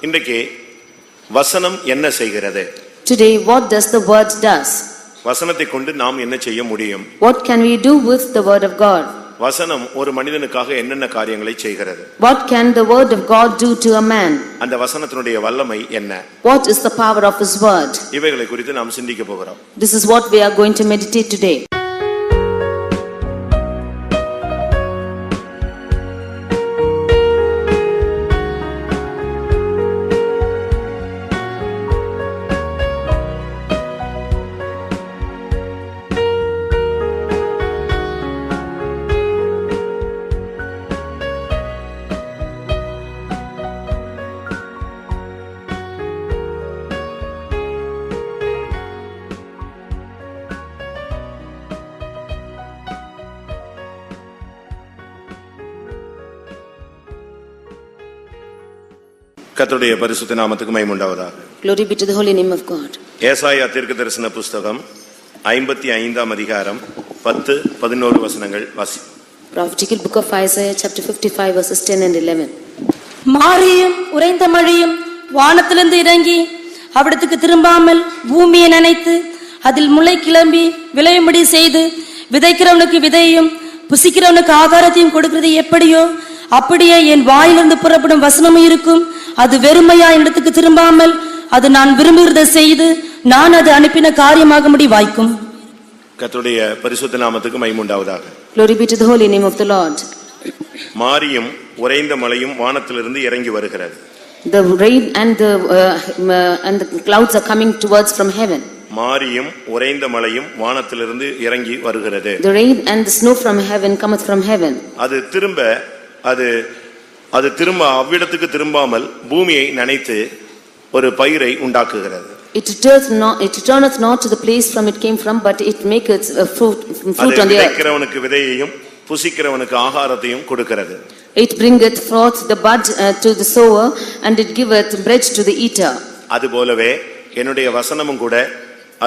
இன்றைக்கு வசனம் என்ன செய்கிறது? Today what does the word does? வசனத்தை கொண்டு நாம் என்ன செய்ய முடியும்? What can we do with the word of God? வசனம் ஒரு மனிதனுக்காக என்னென்ன காரியங்களை செய்கிறது? What can the word of God do to a man? அந்த வசனத்தினுடைய வல்லமை என்ன? What is the power of his word? இவைகளை குறித்து நாம் சிந்திக்க போகிறோம். This is what we are going to meditate today. கர்த்தருடைய பரிசுத்த நாமத்துக்கு மகிமை உண்டாவதாக. Glory be to the holy name of God. ஏசாயா தீர்க்கதரிசன புத்தகம் 55ஆம் அதிகாரம் 10-11 வசனங்கள் வாசி. Prophetical book of Isaiah chapter 55 verses 10 and 11. மாரியும் உறைந்த மழையும் வானத்திலிருந்து இறங்கி அவிடத்துக்கு திரும்பாமல் பூமியை நனைத்து அதில் முளை கிளம்பி விளையும்படி செய்து விதைக்கிறவனுக்கு விதையையும் புசிக்கிறவனுக்கு ஆகாரத்தையும் கொடுக்கிறது எப்படியோ அப்படியே என் வாயிலிருந்து புறப்படும் வசனமும் இருக்கும். அது வெறுமையா இடத்துக்கு திரும்பாமல் அது நான் விரும்புகிறதை செய்து நான் அது அனுப்பின காரியமாகும்படி வாய்க்கும். கர்த்தருடைய பரிசுத்த நாமத்துக்கு மகிமை உண்டாவதாக. Glory be to the holy name of the Lord. மாரியும் உறைந்த மழையும் வானத்திலிருந்து இறங்கி வருகிறது. The rain and the clouds are coming towards from heaven. மாரியும் உறைந்த மழையும் வானத்திலிருந்து இறங்கி வருகிறது. The rain and the snow from heaven cometh from heaven. அது திரும்ப அவ்விடத்துக்கு திரும்பாமல் பூமியை நனைத்து ஒரு பயிரை உண்டாக்குகிறது. It returneth not to the place from it came from, but it maketh fruit on the earth. விதைக்கிறவனுக்கு விதையையும் புசிக்கிறவனுக்கு ஆகாரத்தையும் கொடுக்கிறது. It bringeth forth the bud to the sower, and it giveth bread to the eater. அதுபோலவே என்னுடைய வசனமும் கூட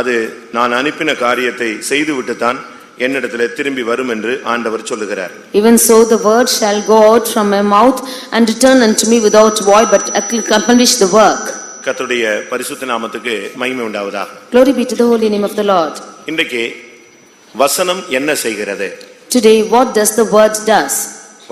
அது நான் அனுப்பின காரியத்தை செய்துவிட்டு தான் என்னிடத்திலே திரும்பி வரும் என்று ஆண்டவர் சொல்லுகிறார். Even so the word shall go out from my mouth and return unto me without void, but accomplish the work. கர்த்தருடைய பரிசுத்த நாமத்துக்கு மகிமை உண்டாவதாக. Glory be to the holy name of the Lord. இன்றைக்கு வசனம் என்ன செய்கிறது? Today what does the word does?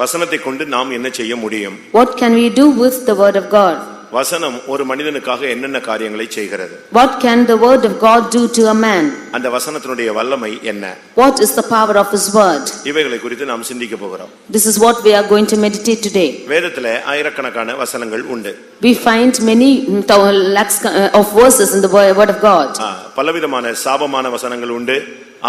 வசனத்தை கொண்டு நாம் என்ன செய்ய முடியும்? What can we do with the word of God? வசனம் ஒரு மனிதனுக்காக என்னென்ன காரியங்களை செய்கிறது? What can the word of God do to a man? அந்த வசனத்தினுடைய வல்லமை என்ன? What is the power of his word? இவைகளை குறித்து நாம் சிந்திக்க போகிறோம். This is what we are going to meditate today. வேதத்திலே ஆயிரக்கணக்கான வசனங்கள் உண்டு. We find many lakhs of verses in the word of God. பலவிதமான சாபமான வசனங்கள் உண்டு,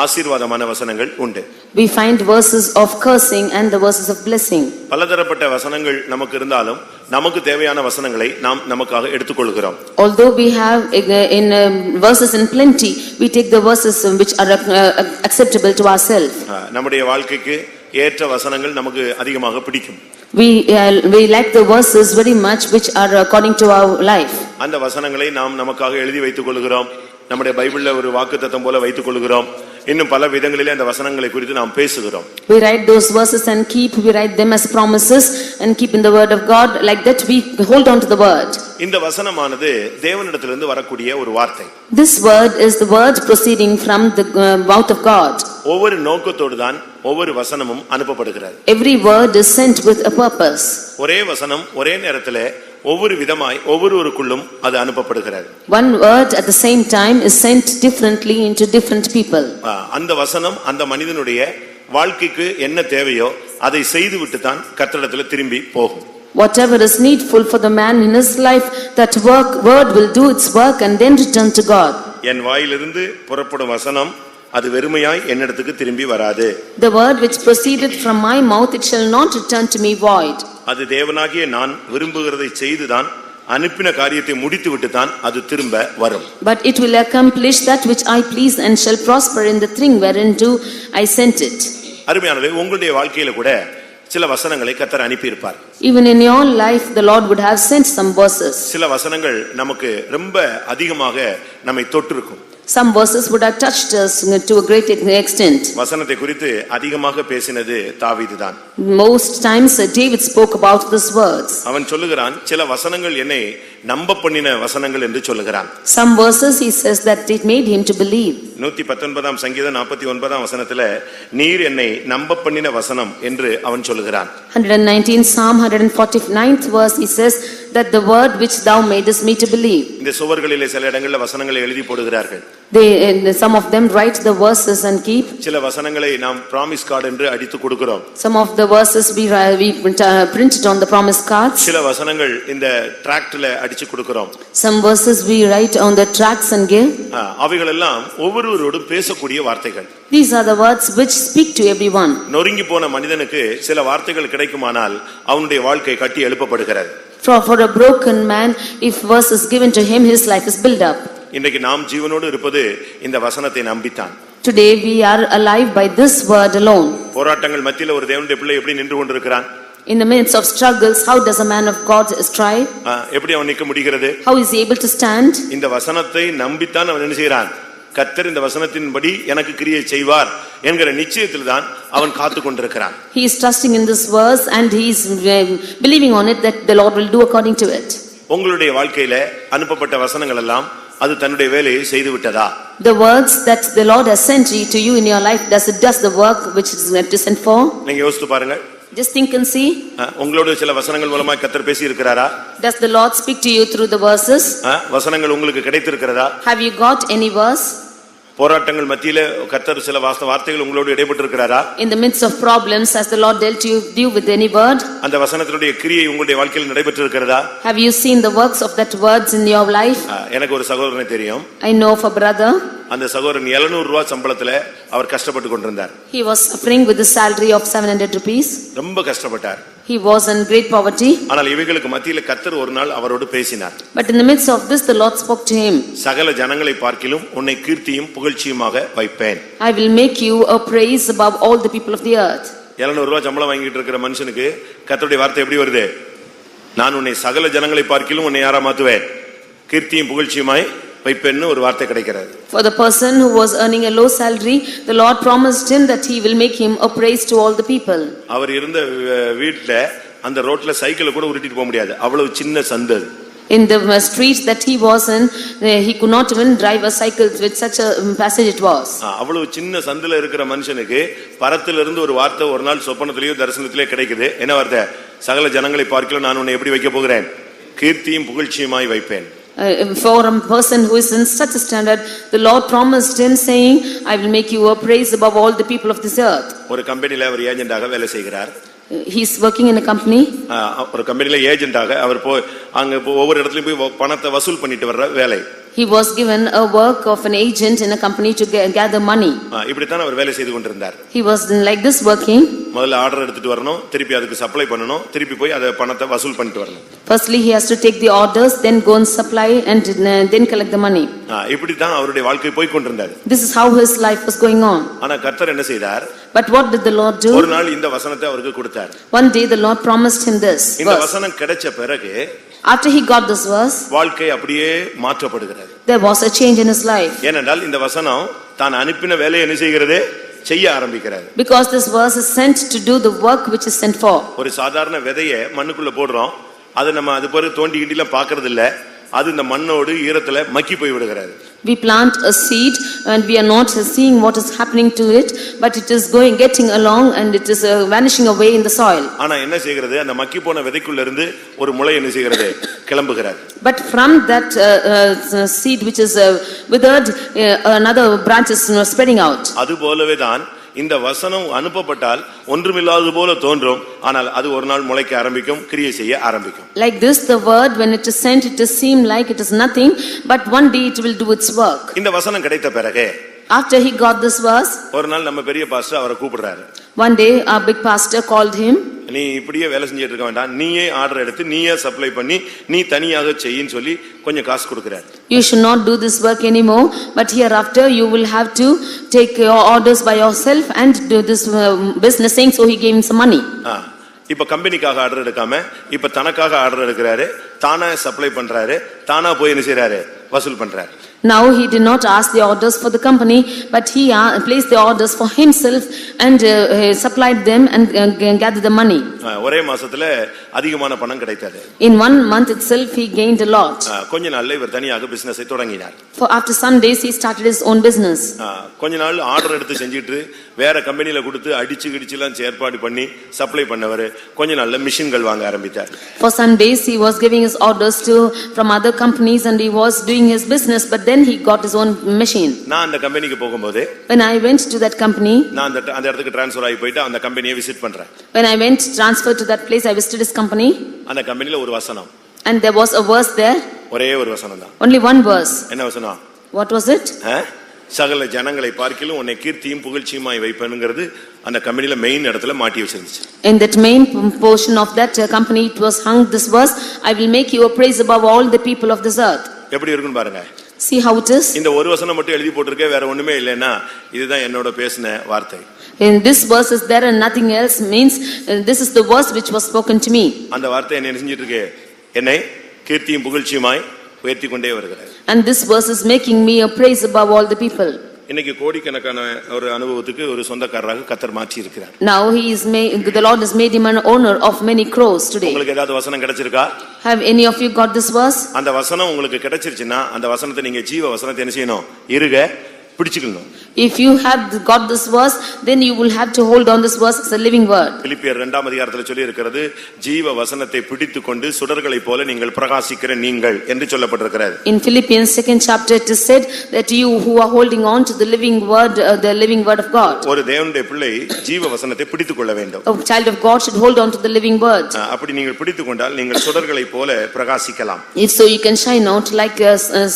ஆசீர்வாதமான வசனங்கள் உண்டு. We find verses of cursing and the verses of blessing. பலதரப்பட்ட வசனங்கள் நமக்கு இருந்தாலும் நமக்கு தேவையான வசனங்களை நாம் நமக்காக எடுத்துக்கொள்கிறோம். Although we have verses in plenty, we take the verses which are acceptable to ourselves. நம்முடைய வாழ்க்கைக்கு ஏற்ற வசனங்கள் நமக்கு அதிகமாக பிடிக்கும். We like the verses very much which are according to our life. அந்த வசனங்களை நாம் நமக்காக எழுதி வைத்துக் கொள்கிறோம். நம்முடைய பைபிள்ல ஒரு வாக்குத்தத்தம் போல வைத்துக் கொள்கிறோம். இன்னும் பல விதங்களிலே அந்த வசனங்களை குறித்து நாம் பேசுகிறோம். We write those verses and we write them as promises and keep in the word of God. Like that we hold on to the word. இந்த வசனமானது தேவனிடத்திலிருந்து வரக்கூடிய ஒரு வார்த்தை. This word is the word proceeding from the mouth of God. ஒவ்வொரு நோக்கத்தோடு தான் ஒவ்வொரு வசனமும் அனுப்பப்படுகிறது. Every word is sent with a purpose. ஒரே வசனம் ஒரே நேரத்திலே ஒவ்வொரு விதமாய் ஒவ்வொருவருக்குள்ளும் அது அனுப்பப்படுகிறது. One word at the same time is sent differently into different people. அந்த வசனம் அந்த மனிதனுடைய வாழ்க்கைக்கு என்ன தேவையோ அதை செய்துவிட்டு தான் கர்த்தரிடத்தில் திரும்பி போகும். Whatever is needful for the man in his life, that word will do its work and then return to God. என் வாயிலிருந்து புறப்படும் வசனம் அது வெறுமையாய் என்னிடத்துக்கு திரும்பி வராது. The word which proceeded from my mouth, it shall not return to me void. அது தேவனாகிய நான் விரும்புகிறதை செய்துதான் அனுப்பின காரியத்தை முடித்துவிட்டு தான் அது திரும்ப வரும். But it will accomplish that which I please and shall prosper in the thing whereunto I sent it. அருமையானவர்களே, உங்களுடைய வாழ்க்கையில கூட சில வசனங்களை கர்த்தர் அனுப்பி இருப்பார். Even in your life the Lord would have sent some verses. சில வசனங்கள் நமக்கு ரொம்ப அதிகமாக நம்மை தொட்டிருக்கும். Some verses would have touched us to a great extent. வசனத்தை குறித்து அதிகமாக பேசினது தாவீதுதான். Most times David spoke about these words. அவன் சொல்லுகிறான், சில வசனங்கள் என்னை நம்ப பண்ணின வசனங்கள் என்று சொல்லுகிறான். Some verses he says that it made him to believe. 119 சங்கீதம் 49 வசனத்துல நீர் என்னை நம்ப பண்ணின வசனம் என்று அவன் சொல்லுகிறான். 119 Psalm 149th verse he says that the word which thou madest me to believe. இந்த சுவர்களிலே சில இடங்களில் வசனங்களை எழுதி போடுகிறார்கள். Some of them write the verses and keep. சில வசனங்களை நாம் promise card என்று அடித்து கொடுக்கிறோம். Some of the verses we print it on the promise cards. சில வசனங்கள் இந்த tract-ல அடிச்சு கொடுக்கிறோம். Some verses we write on the tracts and give. அவைகள் எல்லாம் ஒவ்வொருவரோடும் பேசக்கூடிய வார்த்தைகள். These are the words which speak to everyone. நொறுங்கி போன மனிதனுக்கு சில வார்த்தைகள் கிடைக்குமானால் அவனுடைய வாழ்க்கை கட்டி எழுப்பப்படுகிறது. For a broken man, if verse is given to him, his life is built up. இன்றைக்கு நாம் ஜீவனோடு இருப்பது இந்த வசனத்தை நம்பித்தான். Today we are alive by this word alone. போராட்டங்கள் மத்தியில ஒரு தேவனுடைய பிள்ளை எப்படி நின்று கொண்டிருக்கிறான்? In the midst of struggles, how does a man of God strive? எப்படி அவன் நிற்க முடிகிறது? How is he able to stand? இந்த வசனத்தை நம்பித்தான் அவன் என்ன செய்கிறான்? கர்த்தர் இந்த வசனத்தின்படி எனக்கு கிரியை செய்வார் என்கிற நிச்சயத்தில் தான் அவன் காத்து கொண்டிருக்கிறான். He is trusting in this verse and he is believing on it that the Lord will do according to it. உங்களுடைய வாழ்க்கையில அனுப்பப்பட்ட வசனங்கள் எல்லாம் அது தன்னுடைய வேலையை செய்து விட்டதா? The words that the Lord has sent to you in your life, does the work which is sent for? நீங்க யோசித்து பாருங்க. Just think and see. உங்களோட சில வசனங்கள் மூலமா கர்த்தர் பேசி இருக்கிறாரா? Does the Lord speak to you through the verses? வசனங்கள் உங்களுக்கு கிடைத்திருக்கிறதா? Have you got any verse? போராட்டங்கள் மத்தியில கர்த்தர் சில வார்த்தைகள் உங்களோடு இடைப்பட்டு இருக்கிறாரா? In the midst of problems, has the Lord dealt you with any word? அந்த வசனத்தினுடைய கிரியை உங்களுடைய வாழ்க்கையில் நடைபெற்று இருக்கிறதா? Have you seen the works of that words in your life? எனக்கு ஒரு சகோதரனை தெரியும். I know of a brother. அந்த சகோதரன் 700 ரூபாய் சம்பளத்துல அவர் கஷ்டப்பட்டு கொண்டிருந்தார். He was suffering with the salary of 700 rupees. ரொம்ப கஷ்டப்பட்டார். He was in great poverty. ஆனால் இவைகளுக்கு மத்தியில கர்த்தர் ஒரு நாள் அவரோடு பேசினார். But in the midst of this, the Lord spoke to him. சகல ஜனங்களை பார்க்கிலும் உன்னை கீர்த்தியும் புகழ்ச்சியுமாக வைப்பேன். I will make you a praise above all the people of the earth. 700 ரூபாய் சம்பளம் வாங்கிட்டு இருக்கிற மனுஷனுக்கு கர்த்தருடைய வார்த்தை எப்படி வருது? நான் உன்னை சகல ஜனங்களை பார்க்கிலும் உன்னை யாரா மாத்துவேன்? கீர்த்தியும் புகழ்ச்சியுமாய் வைப்பேன்னு ஒரு வார்த்தை கிடைக்கிறது. For the person who was earning a low salary, the Lord promised him that he will make him a praise to all the people. அவர் இருந்த வீட்ல அந்த ரோட்ல சைக்கிளை கூட உருட்டிட்டு போக முடியாது. அவ்வளவு சின்ன சந்து. In the street that he was in, he could not even drive a cycle with such a passage it was. அவ்வளவு சின்ன சந்துல இருக்கிற மனுஷனுக்கு பரத்துல இருந்து ஒரு வார்த்தை ஒரு நாள் சொப்பனத்திலேயோ தரிசனத்திலேயோ கிடைக்குது. என்ன வார்த்தை? சகல ஜனங்களை பார்க்கலாம் நான் உன்னை எப்படி வைக்க போகிறேன்? கீர்த்தியும் புகழ்ச்சியுமாய் வைப்பேன். For a person who is in such a standard, the Lord promised him saying, I will make you a praise above all the people of this earth. ஒரு கம்பெனில அவர் ஏஜென்ட்டாக வேலை செய்கிறார். He is working in a company. ஒரு கம்பெனில ஏஜென்ட்டாக அவர் அங்க ஒவ்வொரு இடத்துலயும் போய் பணத்தை வசூல் பண்ணிட்டு வர்ற வேலை. He was given a work of an agent in a company to gather money. இப்படி தான் அவர் வேலை செய்து கொண்டிருந்தார். He was like this working. முதல்ல ஆர்டர் எடுத்துட்டு வரணும், திருப்பி அதுக்கு சப்ளை பண்ணணும், திருப்பி போய் அத பணத்தை வசூல் பண்ணிட்டு வரணும். Firstly he has to take the orders, then go and supply and then collect the money. இப்படி தான் அவருடைய வாழ்க்கை போய் கொண்டிருந்தது. This is how his life was going on. ஆனா கர்த்தர் என்ன செய்தார்? But what did the Lord do? ஒரு நாள் இந்த வசனத்தை அவருக்கு கொடுத்தார். One day the Lord promised him this. இந்த வசனம் கிடைச்ச பிறகு after he got this verse, வாழ்க்கை அப்படியே மாற்றப்படுகிறது. There was a change in his life. ஏனென்றால் இந்த வசனம் தான் அனுப்பின வேலையை என்ன செய்கிறது? செய்ய ஆரம்பிக்கிறார். Because this verse is sent to do the work which is sent for. ஒரு சாதாரண விதையை மண்ணுக்குள்ள போடுறோம். அது நம்ம அது பிறகு தோண்டி கிண்டிலாம் பார்க்கிறது இல்ல. அது இந்த மண்ணோடு ஈரத்துல மக்கி போய் விடுகிறது. We plant a seed and we are not seeing what is happening to it, but it is getting along and it is vanishing away in the soil. ஆனா என்ன செய்கிறது? அந்த மக்கி போன விதைக்குள்ள இருந்து ஒரு முளை என்ன செய்கிறது? கிளம்புகிறது. But from that seed which is withered, another branch is spreading out. அது போலவே தான் இந்த வசனம் அனுப்பப்பட்டால் ஒன்றுமில்லாதது போல தோன்றும், ஆனால் அது ஒரு நாள் முளைக்க ஆரம்பிக்கும், கிரியை செய்ய ஆரம்பிக்கும். Like this, the word when it is sent, it is seem like it is nothing, but one day it will do its work. இந்த வசனம் கிடைத்த பிறகு after he got this verse, ஒரு நாள் நம்ம பெரிய பாஸ்டர் அவரை கூப்பிடுறாரு. one day our big pastor called him. நீ இப்படியே வேலை செஞ்சிட்டு இருக்க வேண்டாம், நீயே ஆர்டர் எடுத்து நீயே சப்ளை பண்ணி நீ தனியாக செய்யின்னு சொல்லி கொஞ்சம் காசு கொடுக்கிறார். You should not do this work anymore, but hereafter you will have to take your orders by yourself and do this business thing. So he gave him some money. இப்ப கம்பெனிக்காக ஆர்டர் எடுக்காம இப்ப தனக்காக ஆர்டர் எடுக்கிறாரு, தானா supply பண்றாரு, தானா போய் என்ன செய்யறாரு? வசூல் பண்றாரு. Now he did not ask the orders for the company, but he placed the orders for himself and supplied them and gathered the money. ஒரே மாசத்துல அதிகமான பணம் கிடைத்தது. In 1 month itself he gained a lot. கொஞ்ச நாள்ல இவர் தனியாக பிசினஸை தொடங்கினார். For after some days he started his own business. கொஞ்ச நாள் ஆர்டர் எடுத்து செஞ்சிட்டு வேற கம்பெனில கொடுத்து அடிச்சு கிடிச்சுலாம் ஏற்பாடு பண்ணி சப்ளை பண்ணவர் கொஞ்ச நாள்ல மிஷின்கள் வாங்க ஆரம்பித்தார். For some days he was giving his orders to from other companies and he was doing his business, but then he got his own machine. நான் அந்த கம்பெனிக்கு போகும்போது When I went to that company, நான் அந்த இடத்துக்கு transfer ஆகி போயிட்டு அந்த கம்பெனியை விசிட் பண்றேன். when I went transferred to that place, I visited his company. அந்த கம்பெனில ஒரு வசனம். And there was a verse there. ஒரே ஒரு வசனம் தான். Only one verse. என்ன வசனம்? What was it? சகல ஜனங்களை பார்க்கிலும் உன்னை கீர்த்தியும் புகழ்ச்சியுமாய் வைப்பேனுங்கிறது அந்த கம்பெனில மெயின் இடத்துல மாட்டி வச்சிருந்துச்சு. In that main portion of that company it was hung this verse, I will make you a praise above all the people of this earth. எப்படி இருக்குன்னு பாருங்க. See how it is. இந்த ஒரு வசனம் மட்டும் எழுதி போட்டுருக்கே, வேற ஒண்ணுமே இல்லைன்னா இதுதான் என்னோட பேசின வார்த்தை. In this verse is there and nothing else means this is the verse which was spoken to me. அந்த வார்த்தை என்ன செஞ்சிட்டு இருக்கு? என்னை கீர்த்தியும் புகழ்ச்சியுமாய் உயர்த்தி கொண்டே வருகிறது. And this verse is making me a praise above all the people. இன்னைக்கு கோடிக்கணக்கான ஒரு அனுபவத்துக்கு ஒரு சொந்தக்காரராக கர்த்தர் மாற்றி இருக்கிறார். Now the Lord has made him an owner of many crores today. உங்களுக்கு ஏதாவது வசனம் கிடைச்சிருக்கா? Have any of you got this verse? அந்த வசனம் உங்களுக்கு கிடைச்சிருச்சுன்னா அந்த வசனத்தை நீங்க ஜீவ வசனத்தை என்ன செய்யணும்? இருக பிடிச்சுக்கணும். If you have got this verse, then you will have to hold on this verse as a living word. பிலிப்பியர் 2ஆம் அதிகாரத்தில் சொல்லி இருக்கிறது, ஜீவ வசனத்தை பிடித்துக்கொண்டு சுடர்களைப் போல நீங்கள் பிரகாசிக்கிற நீங்கள் என்று சொல்லப்பட்டிருக்கிறது. In Philippians 2nd chapter it is said that you who are holding on to the living word of God. ஒரு தேவனுடைய பிள்ளை ஜீவ வசனத்தை பிடித்துக்கொள்ள வேண்டும். A child of God should hold on to the living word. அப்படி நீங்கள் பிடித்துக்கொண்டால் நீங்கள் சுடர்களைப் போல பிரகாசிக்கலாம். If so, you can shine out like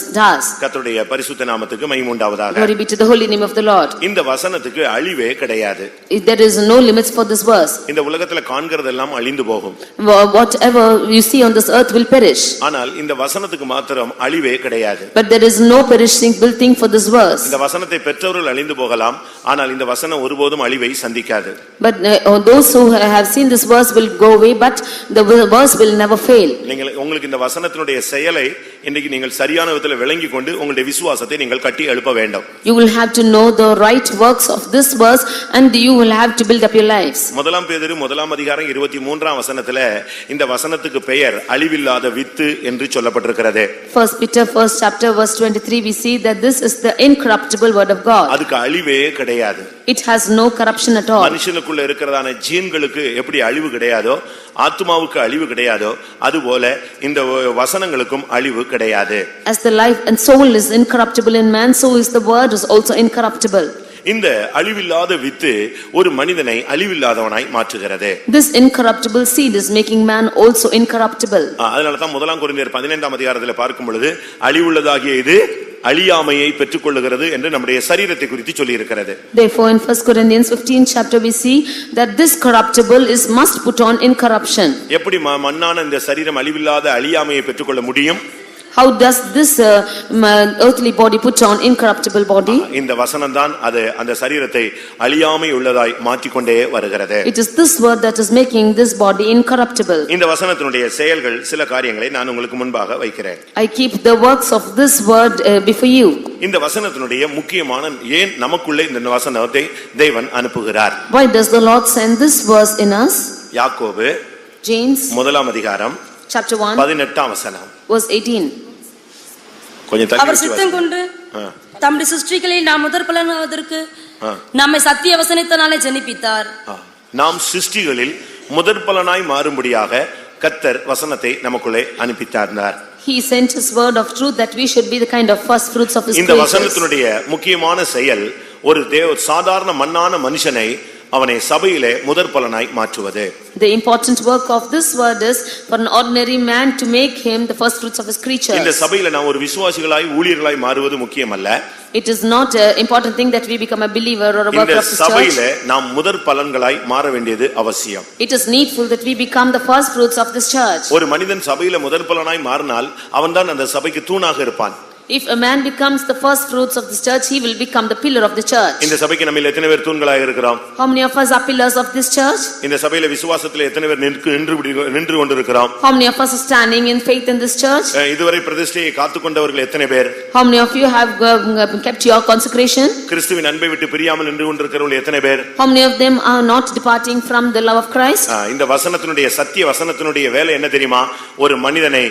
stars. கர்த்தருடைய பரிசுத்த நாமத்துக்கு மகிமை உண்டாவதாக. Glory be to the holy name of the Lord. இந்த வசனத்துக்கு அழிவே கிடையாது. There is no limits for this verse. இந்த உலகத்துல காண்கிறதெல்லாம் அழிந்து போகும். Whatever you see on this earth will perish. ஆனால் இந்த வசனத்துக்கு மாத்திரம் அழிவே கிடையாது. But there is no perishing thing for this verse. இந்த வசனத்தை பெற்றவர்கள் அழிந்து போகலாம், ஆனால் இந்த வசனம் ஒருபோதும் அழிவை சந்திக்காது. But those who have seen this verse will go away, but the verse will never fail. நீங்கள் உங்களுக்கு இந்த வசனத்தினுடைய செயலை இன்னைக்கு நீங்கள் சரியான விதத்தில் விளங்கிக் கொண்டு உங்களுடைய விசுவாசத்தை நீங்கள் கட்டி எழுப்ப வேண்டும். You will have to know the right works of this verse and you will have to build up your lives. முதலாம் பேதுரு 1ஆம் அதிகாரம் 23ஆம் வசனத்துல இந்த வசனத்துக்கு பெயர் அழிவில்லாத வித்து என்று சொல்லப்பட்டிருக்கிறது. First Peter 1st chapter verse 23 we see that this is the incorruptible word of God. அதுக்கு அழிவே கிடையாது. It has no corruption at all. மனுஷனுக்குள்ள இருக்கிறதான ஜீன்களுக்கு எப்படி அழிவு கிடையாதோ, ஆத்துமாவுக்கு அழிவு கிடையாதோ, அதுபோல இந்த வசனங்களுக்கும் அழிவு கிடையாது. As the life and soul is incorruptible in man, so is the word is also incorruptible. இந்த அழிவில்லாத வித்து ஒரு மனிதனை அழிவில்லாதவனாய் மாற்றுகிறது. This incorruptible seed is making man also incorruptible. அதனால தான் முதலாம் கொரிந்தியர் 15ஆம் அதிகாரத்தில் பார்க்கும் பொழுது அழிவுள்ளதாகிய இது அழியாமையை பெற்றுக்கொள்ளுகிறது என்று நம்முடைய சரீரத்தை குறித்து சொல்லி இருக்கிறது. Therefore in 1 Corinthians 15 chapter we see that this corruptible is must put on incorruption. எப்படி மண்ணான இந்த சரீரம் அழிவில்லாத அழியாமையை பெற்றுக்கொள்ள முடியும்? How does this earthly body put on incorruptible body? இந்த வசனம் தான் அது அந்த சரீரத்தை அழியாமை உள்ளதாய் மாற்றிக்கொண்டே வருகிறது. It is this word that is making this body incorruptible. இந்த வசனத்தினுடைய செயல்கள் சில காரியங்களை நான் உங்களுக்கு முன்பாக வைக்கிறேன். I keep the works of this word before you. இந்த வசனத்தினுடைய முக்கியமான ஏன் நமக்குள்ளே இந்த வசனத்தை தேவன் அனுப்புகிறார்? Why does the Lord send this verse in us? யாக்கோபு James 1ஆம் அதிகாரம் chapter 1 18ஆம் வசனம். verse 18. கொஞ்சம் அவர் சித்தம் கொண்டு தம்முடைய சிருஷ்டிகளில் நாம் முதற் பலனாவதற்கு நம்மை சத்திய வசனத்தினாலே ஜெனிப்பித்தார். நாம் சிருஷ்டிகளில் முதற் பலனாய் மாறும்படியாக கர்த்தர் வசனத்தை நமக்குள்ளே அனுப்பித்தார். He sent his word of truth that we should be the kind of first fruits of his creation. இந்த வசனத்தினுடைய முக்கியமான செயல் ஒரு சாதாரண மண்ணான மனுஷனை அவனை சபையிலே முதற் பலனாய் மாற்றுவது. The important work of this word is for an ordinary man to make him the first fruits of his creatures. இந்த சபையில நாம் ஒரு விசுவாசிகளாய் ஊழியர்களாய் மாறுவது முக்கியமல்ல. It is not an important thing that we become a believer or a worker of the church. இந்த சபையிலே நாம் முதற் பலன்களாய் மாற வேண்டியது அவசியம். It is needful that we become the first fruits of this church. ஒரு மனிதன் சபையில முதற் பலனாய் மாறினால் அவன்தான் அந்த சபைக்கு தூணாக இருப்பான். If a man becomes the first fruits of this church, he will become the pillar of the church. இந்த சபைக்கு நம்ம எத்தனை பேர் தூண்களாக இருக்கிறோம்? How many of us are pillars of this church? இந்த சபையில விசுவாசத்திலே எத்தனை பேர் நின்று கொண்டிருக்கிறோம்? How many of us are standing in faith in this church? இதுவரை பிரதிஷ்டையை காத்துக்கொண்டவர்கள் எத்தனை பேர்? How many of you have kept your consecration? கிறிஸ்துவின் அன்பை விட்டு பிரியாமல் நின்று கொண்டிருக்கிறவர்கள் எத்தனை பேர்? How many of them are not departing from the love of Christ? இந்த வசனத்தினுடைய சத்திய வசனத்தினுடைய வேலை என்ன தெரியுமா? ஒரு மனிதனை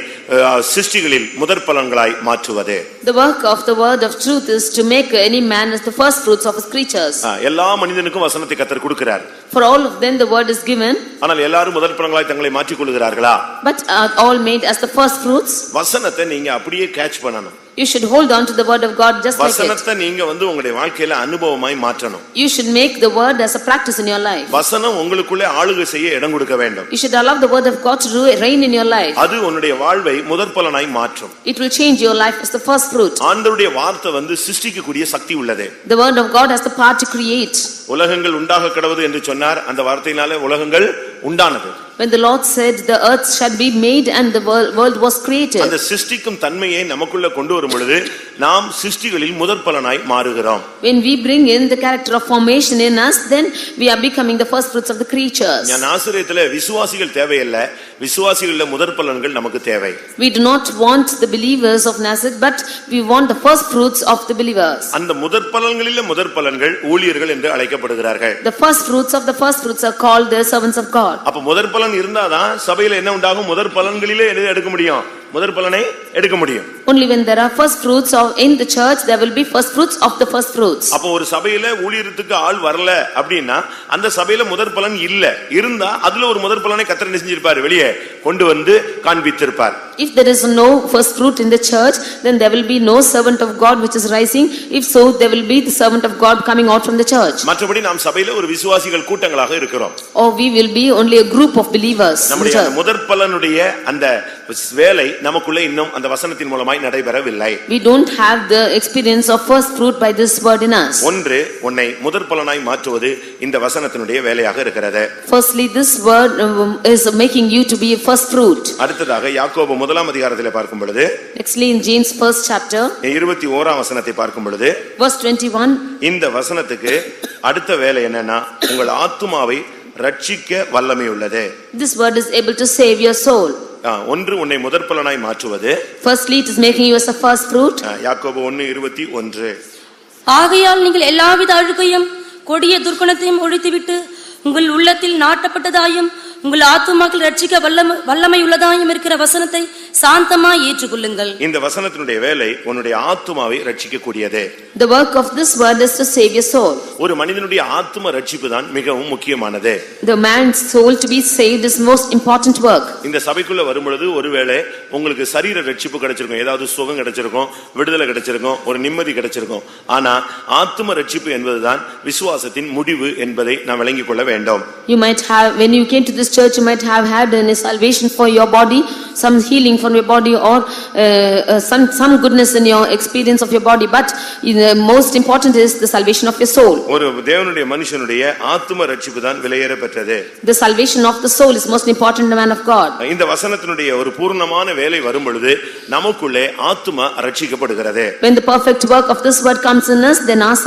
சிருஷ்டிகளில் முதற் பலன்களாய் மாற்றுவது. The work of the word of truth is to make any man as the first fruits of his creatures. எல்லா மனிதனுக்கும் வசனத்தை கர்த்தர் கொடுக்கிறார். For all of them the word is given. ஆனால் எல்லாரும் முதற் பலன்களாய் தங்களை மாற்றிக் கொள்கிறார்களா? But are all made as the first fruits? வசனத்தை நீங்க அப்படியே கேட்ச் பண்ணணும். You should hold on to the word of God just like it. வசனத்தை நீங்க உங்களுடைய வாழ்க்கையில அனுபவமாய் மாற்றணும். You should make the word as a practice in your life. வசனம் உங்களுக்குள்ளே ஆளுகை செய்ய இடம் கொடுக்க வேண்டும். You should allow the word of God to reign in your life. அது உன்னுடைய வாழ்வை முதற் பலனாய் மாற்றும். It will change your life as the first fruit. ஆண்டவருடைய வார்த்தை சிருஷ்டிக்கக்கூடிய சக்தி உள்ளது. The word of God has the power to create. உலகங்கள் உண்டாக கடவுது என்று சொன்னார். அந்த வார்த்தையினாலே உலகங்கள் உண்டானது. When the Lord said the earth shall be made and the world was created. அந்த சிருஷ்டிக்கும் தன்மையை நமக்குள்ள கொண்டு வரும் பொழுது நாம் சிருஷ்டிகளில் முதற் பலனாய் மாறுகிறோம். When we bring in the character of formation in us, then we are becoming the first fruits of the creatures. நான் ஆசிரியத்திலே விசுவாசிகள் தேவையில்ல, விசுவாசிகளிலே முதற் பலன்கள் நமக்கு தேவை. We do not want the believers of Nazareth, but we want the first fruits of the believers. அந்த முதற் பலன்களிலே முதற் பலன்கள் ஊழியர்கள் என்று அழைக்கப்படுகிறார்கள். The first fruits of the first fruits are called the servants of God. அப்ப முதற் பலன் இருந்தாதான் சபையில என்ன உண்டாகும்? முதற் பலன்களிலே எதை எடுக்க முடியும்? முதற் பலனை எடுக்க முடியும். Only when there are first fruits in the church, there will be first fruits of the first fruits. அப்ப ஒரு சபையில ஊழியத்துக்கு ஆள் வரல அப்படினா அந்த சபையில முதற் பலன் இல்ல. இருந்தா அதுல ஒரு முதற் பலனை கர்த்தர் செஞ்சிருப்பார், வெளியே கொண்டு வந்து காண்பித்திருப்பார். If there is no first fruit in the church, then there will be no servant of God which is rising. If so, there will be the servant of God coming out from the church. மற்றபடி நாம் சபையில ஒரு விசுவாசிகள் கூட்டங்களாக இருக்கிறோம். Or we will be only a group of believers. நம்முடைய முதற் பலனுடைய அந்த வேலை நமக்குள்ள இன்னும் அந்த வசனத்தின் மூலமாய் நடைபெறவில்லை. We don't have the experience of first fruit by this word in us. ஒன்று, உன்னை முதற் பலனாய் மாற்றுவது இந்த வசனத்தினுடைய வேலையாக இருக்கிறது. Firstly, this word is making you to be a first fruit. அடுத்ததாக யாக்கோபு முதலாம் அதிகாரத்திலே பார்க்கும் பொழுது, Nextly in James first chapter 21ஆம் வசனத்தை பார்க்கும் பொழுது, verse 21, இந்த வசனத்துக்கு அடுத்த வேலை என்னன்னா, உங்கள் ஆத்துமாவை ரட்சிக்க வல்லமை உள்ளது. this word is able to save your soul. ஒன்று, உன்னை முதற் பலனாய் மாற்றுவது. Firstly, it is making you as a first fruit. யாக்கோபு 1:21. ஆகையால் நீங்கள் எல்லாவித அழுகையும் கொடிய துர்க்குணத்தையும் ஒழித்துவிட்டு உங்கள் உள்ளத்தில் நாட்டப்பட்டதாயும் உங்கள் ஆத்துமாக்கள் ரட்சிக்க வல்லமை உள்ளதாயும் இருக்கிற வசனத்தை சாந்தமாய் ஏற்றுக்கொள்ளுங்கள். இந்த வசனத்தினுடைய வேலை உன்னுடைய ஆத்துமாவை ரட்சிக்க கூடியது. The work of this word is to save your soul. ஒரு மனிதனுடைய ஆத்தும ரட்சிப்பு தான் மிகவும் முக்கியமானது. The man's soul to be saved is most important work. இந்த சபைக்குள்ள வரும்பொழுது ஒருவேளை உங்களுக்கு சரீர ரட்சிப்பு கிடைச்சிருக்கும், ஏதாவது சுகம் கிடைச்சிருக்கும், விடுதலை கிடைச்சிருக்கும், ஒரு நிம்மதி கிடைச்சிருக்கும். ஆனா ஆத்தும ரட்சிப்பு என்பதுதான் விசுவாசத்தின் முடிவு என்பதை நாம் விளங்கிக் கொள்ள வேண்டும். You might have, when you came to this church, you might have had a salvation for your body, some healing from your body, or some goodness in your experience of your body, but the most important is the salvation of your soul. ஒரு தேவனுடைய மனுஷனுடைய ஆத்தும ரட்சிப்பு தான் விலையேற பெற்றது. The salvation of the soul is most important in the man of God. இந்த வசனத்தினுடைய ஒரு பூர்ணமான வேலை வரும் பொழுது நமக்குள்ளே ஆத்தும ரட்சிக்கப்படுகிறது. When the perfect work of this word comes in us, then our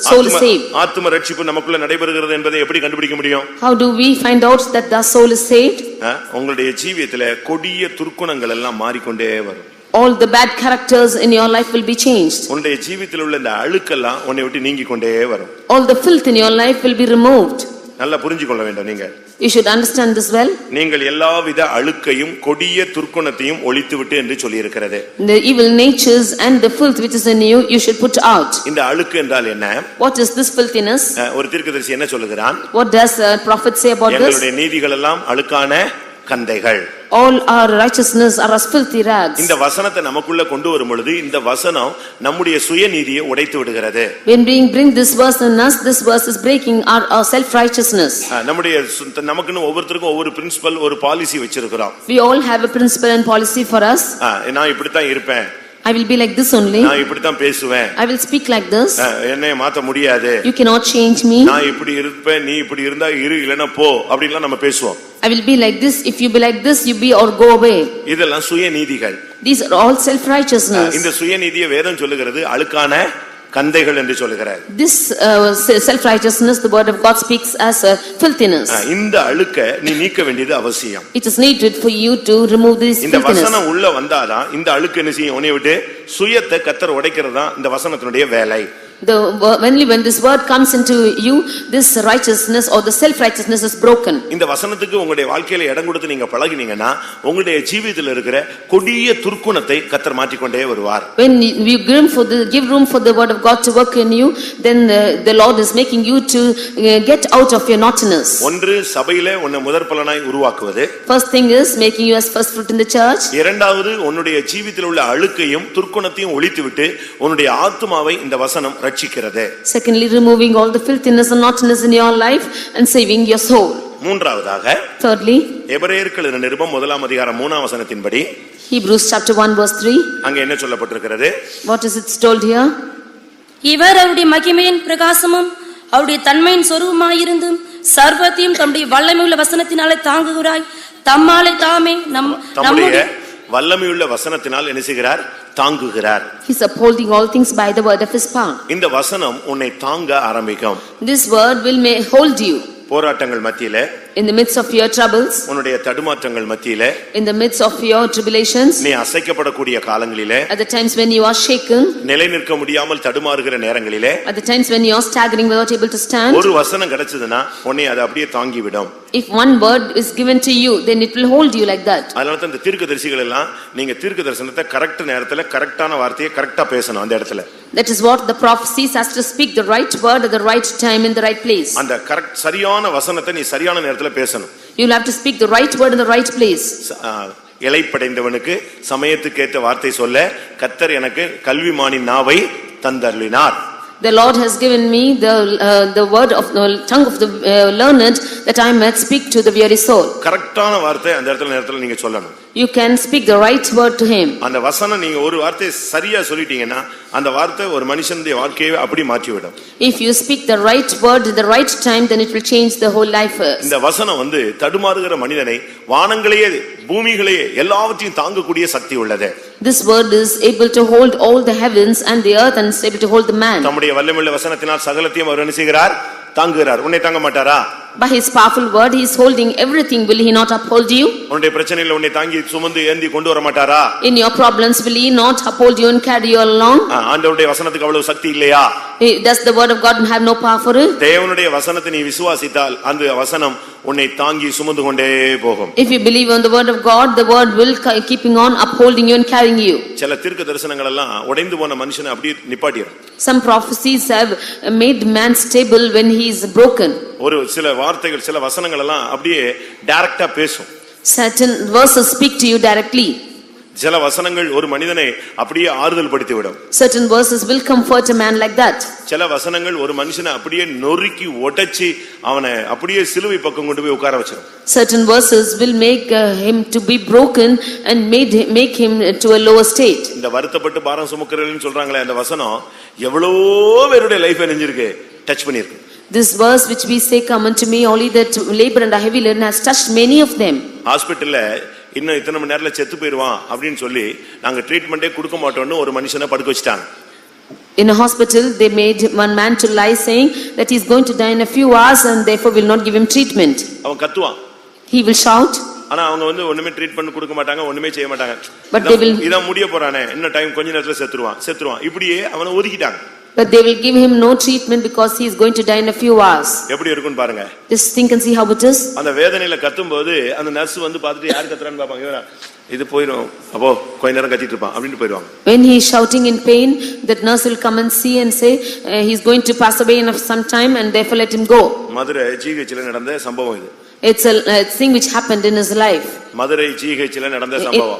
soul is saved. ஆத்தும ரட்சிப்பு நமக்குள்ள நடைபெறுகிறது என்பதை எப்படி கண்டுபிடிக்க முடியும்? How do we find out that the soul is saved? உங்களுடைய ஜீவியத்திலே கொடிய துர்க்குணங்கள் எல்லாம் மாறிக்கொண்டே வரும். All the bad characters in your life will be changed. உன்னுடைய ஜீவியத்தில் உள்ள இந்த அழுக்கெல்லாம் உன்னை விட்டு நீங்கி கொண்டே வரும். All the filth in your life will be removed. நல்லா புரிஞ்சு கொள்ள வேண்டும். நீங்கள் You should understand this well. நீங்கள் எல்லாவித அழுக்கையும் கொடிய துர்க்குணத்தையும் ஒழித்துவிட்டு என்று சொல்லி இருக்கிறது. The evil natures and the filth which is in you, you should put out. இந்த அழுக்கு என்றால் என்ன? What is this filthiness? ஒரு தீர்க்கதரிசி என்ன சொல்லுகிறான்? What does a prophet say about this? எங்களுடைய நீதிகள் எல்லாம் அழுக்கான கந்தைகள். All our righteousness are as filthy rags. இந்த வசனத்தை நமக்குள்ள கொண்டு வரும் பொழுது இந்த வசனம் நம்முடைய சுயநீதியை உடைத்து விடுகிறது. When we bring this verse in us, this verse is breaking our self righteousness. நம்முடைய நமக்குன்னு ஒவ்வொருத்தருக்கும் ஒவ்வொரு பிரின்சிபல், ஒரு பாலிசி வச்சிருக்கிறோம். We all have a principle and policy for us. நான் இப்படி தான் இருப்பேன், I will be like this only. நான் இப்படி தான் பேசுவேன், I will speak like this. என்னை மாத்த முடியாது, You cannot change me. நான் இப்படி இருப்பேன், நீ இப்படி இருந்தா இரு, இல்லனா போ அப்படிலாம் நம்ம பேசுவோம். I will be like this, if you be like this, you be or go away. இதெல்லாம் சுயநீதிகள். These are all self-righteousness. இந்த சுயநீதியை வேதம் சொல்லுகிறது அழுக்கான கந்தைகள் என்று சொல்லுகிறார். This self-righteousness, the word of God speaks as filthiness. இந்த அழுக்க நீ நீக்க வேண்டியது அவசியம். It is needed for you to remove this இந்த filthiness. வசனம் உள்ள வந்தாதான் இந்த அழுக்கு என்ன செய்யும்? உன்னை விட்டு சுயத்தை கர்த்தர் உடைக்கிறது தான் இந்த வசனத்தினுடைய வேலை. Only when this word comes into you, this righteousness or the self-righteousness is broken. இந்த வசனத்துக்கு உங்களுடைய வாழ்க்கையில இடம் கொடுத்து நீங்க பழகினீங்கன்னா உங்களுடைய ஜீவிதத்தில் இருக்கிற கொடிய துர்க்குணத்தை கர்த்தர் மாற்றிக்கொண்டே வருவார். When you give room for the word of God to work in you, then the Lord is making you to get out of your naughtiness. ஒன்று சபையிலே உன்னை முதற்பலனாய் உருவாக்குவது. First thing is making you as first fruit in the church. இரண்டாவது உன்னுடைய ஜீவிதத்தில் உள்ள அழுக்கையும் துர்க்குணத்தையும் ஒழித்துவிட்டு உன்னுடைய ஆத்துமாவை இந்த வசனம் ரட்சிக்கிறது. Secondly, removing all the filthiness and naughtiness in your life and saving your soul. மூன்றாவதாக Thirdly, எபிரேயருக்கு எழுதின நிருபம் 1:3 Hebrews chapter 1 verse 3. அங்க என்ன சொல்லப்பட்டிருக்கிறது? What is it told here? இவர் அவருடைய மகிமையின் பிரகாசமும் அவருடைய தன்மையின் சொரூபமாயிருந்து சர்வத்தையும் தம்முடைய வல்லமையுள்ள வசனத்தினாலே தாங்குகிறாய், தம்மாலே தாமே நம்முடைய வல்லமையுள்ள வசனத்தினால் என்ன செய்கிறார்? தாங்குகிறார். He is upholding all things by the word of his power. இந்த வசனம் உன்னை தாங்க ஆரம்பிக்கும். This word will hold you. போராட்டங்கள் மத்தியிலே, in the midst of your troubles, உன்னுடைய தடுமாற்றங்கள் மத்தியிலே, in the midst of your tribulations, நீ அசைக்கப்படக்கூடிய காலங்களிலே, at the times when you are shaken, நிலை நிற்க முடியாமல் தடுமாறுகிற நேரங்களிலே, at the times when you are staggering without able to stand, ஒரு வசனம் கிடைச்சதுனா உன்னை அது அப்படியே தாங்கி விடும். If one word is given to you, then it will hold you like that. அதனால தான் இந்த தீர்க்கதரிசிகள் எல்லாம் நீங்க தீர்க்க தரிசனத்தை கரெக்ட் நேரத்துல கரெக்ட்டான வார்த்தையை கரெக்ட்டா பேசணும் அந்த இடத்துல. That is what the prophecies has to speak the right word at the right time in the right place. அந்த கரெக்ட் சரியான வசனத்தை நீ சரியான நேரத்துல பேசணும். You will have to speak the right word in the right place. இளைப்படைந்தவனுக்கு சமயத்துக்கு ஏற்ற வார்த்தை சொல்ல கர்த்தர் எனக்கு கல்விமானின் நாவை தந்தருளினார். The Lord has given me the word of the tongue of the learned that I might speak to the weary soul. கரெக்ட்டான வார்த்தை அந்த நேரத்துல நீங்க சொல்லணும். You can speak the right word to him. அந்த வசனம் நீங்க ஒரு வார்த்தை சரியா சொல்லிட்டீங்கன்னா அந்த வார்த்தை ஒரு மனுஷனுடைய வாழ்க்கையை அப்படி மாற்றி விடும். If you speak the right word at the right time, then it will change the whole life. இந்த வசனம் தடுமாறுகிற மனிதனை வானங்களையே பூமிகளையே எல்லாவற்றையும் தாங்கக்கூடிய சக்தி உள்ளது. This word is able to hold all the heavens and the earth and is able to hold the man. நம்முடைய வல்லமையுள்ள வசனத்தினால் சகலத்தையும் அவர் என்ன செய்கிறார்? தாங்குகிறார். உன்னை தாங்க மாட்டாரா? By his powerful word he is holding everything. Will he not uphold you? உன்னுடைய பிரச்சனையில உன்னை தாங்கி சுமந்து ஏந்தி கொண்டு வர மாட்டாரா? In your problems will he not uphold you and carry you along? ஆண்டவருடைய வசனத்துக்கு அவ்வளவு சக்தி இல்லையா? Does the word of God have no power for it? தேவனுடைய வசனத்தை நீ விசுவாசித்தால் அந்த வசனம் உன்னை தாங்கி சுமந்து கொண்டே போகும். If you believe on the word of God, the word will keeping on upholding you and carrying you. சில தீர்க்க தரிசனங்கள் எல்லாம் உடைந்து போன மனுஷனை அப்படியே நிப்பாட்டிரும். Some prophecies have made man stable when he is broken. ஒரு சில வார்த்தைகள் சில வசனங்கள் எல்லாம் அப்படியே டைரக்டா பேசும். Certain verses speak to you directly. சில வசனங்கள் ஒரு மனிதனை அப்படியே ஆறுதல் படுத்தி விடும். Certain verses will comfort a man like that. சில வசனங்கள் ஒரு மனுஷனை அப்படியே நொறுக்கி உடைச்சி அவனை அப்படியே சிலுவை பக்கம் கொண்டு போய் உட்கார வச்சிரும். Certain verses will make him to be broken and make him to a lower state. இந்த வருத்தப்பட்டு பாரம் சுமக்கிறவர்கள்னு சொல்றாங்களே அந்த வசனம் எவ்வளவோ பேருடைய லைஃப் நெஞ்சிருக்கு, டச் பண்ணிருக்கு. This verse which we say, come unto me only that labor and are heavy laden, has touched many of them. ஹாஸ்பிடல்ல இன்னும் இத்தனை மணி நேரத்துல செத்து போயிடுவான் அப்படின்னு சொல்லி நாங்க ட்ரீட்மெண்டே கொடுக்க மாட்டோம்னு ஒரு மனுஷனை படுக்க வச்சிட்டாங்க. In a hospital they made one man to lie saying that he is going to die in a few hours and therefore will not give him treatment. அவன் கத்துவான். He will shout. ஆனா அவங்க ஒண்ணுமே ட்ரீட்மெண்ட் கொடுக்க மாட்டாங்க, ஒண்ணுமே செய்ய மாட்டாங்க. But they will, இத முடிய போறானே இன்னும் டைம் கொஞ்ச நேரத்துல செத்துருவான் இப்படியே அவனை ஒதுக்கிட்டாங்க. But they will give him no treatment because he is going to die in a few hours. எப்படி இருக்குன்னு பாருங்க. Just think and see how it is. அந்த வேதனையில கத்தும்போது அந்த நர்ஸ் பார்த்துட்டு யார் கத்துறான்னு பாப்பாங்க. இது போயிடும், அப்போ கொஞ்ச நேரம் கத்திட்டு இருப்பான் அப்படின்னு போயிடுவாங்க. When he is shouting in pain, that nurse will come and see and say he is going to pass away in some time and therefore let him go. Madurai ஜிஹெச்ல நடந்த சம்பவம் இது. It's a thing which happened in his life. Madurai ஜிஹெச்ல நடந்த சம்பவம்.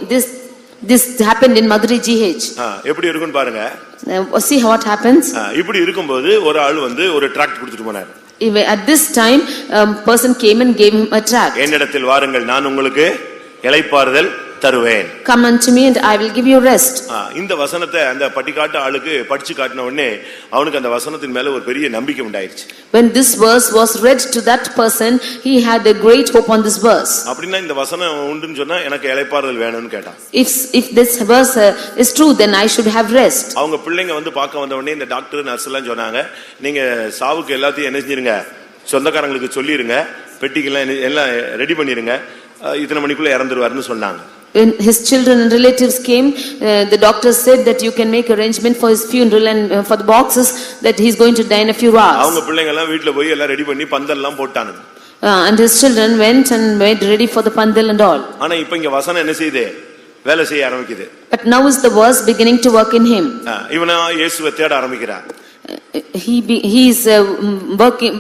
This happened in Madurai GH. எப்படி இருக்குன்னு பாருங்க. See how what happens. இப்படி இருக்கும்போது ஒரு ஆள் ஒரு டிராக்ட் கொடுத்துட்டு போனார். At this time person came and gave him a tract. என்னிடத்தில் வாருங்கள் நான் உங்களுக்கு இளைப்பாறுதல் தருவேன். Come unto me and I will give you rest. இந்த வசனத்தை அந்த பட்டிக்காட்டு ஆளுக்கு படிச்சு காட்டின உடனே அவனுக்கு அந்த வசனத்தின் மேல ஒரு பெரிய நம்பிக்கை உண்டாயிருச்சு. When this verse was read to that person, he had a great hope on this verse. அப்படினா இந்த வசனம் உண்டுன்னு சொன்னா எனக்கு இளைப்பாறுதல் வேணும்னு கேட்டான். If this verse is true, then I should have rest. அவங்க பிள்ளைங்க வந்து பார்க்க வந்த உடனே இந்த டாக்டர் நர்ஸ் எல்லாம் சொன்னாங்க, நீங்க சாவுக்கு எல்லாத்தையும் என்ன செஞ்சிருங்க, சொந்தக்காரங்களுக்கு சொல்லிருங்க, பெட்டிக்கெல்லாம் எல்லாம் ரெடி பண்ணிருங்க, இத்தனை மணிக்குள்ள இறந்துருவாருன்னு சொன்னாங்க. When his children and relatives came, the doctor said that you can make arrangement for his funeral and for the boxes that he is going to die in a few hours. அவங்க பிள்ளைங்க எல்லாம் வீட்ல போய் எல்லாம் ready பண்ணி பந்தல்லாம் போட்டாங்க. And his children went and made ready for the pandal and all. ஆனா இப்போ இங்க வசனம் என்ன செய்யுது, வேலை செய்ய ஆரம்பிக்குது. But now is the verse beginning to work in him. இவனா இயேசுவை தேட ஆரம்பிக்கிறான். He is working,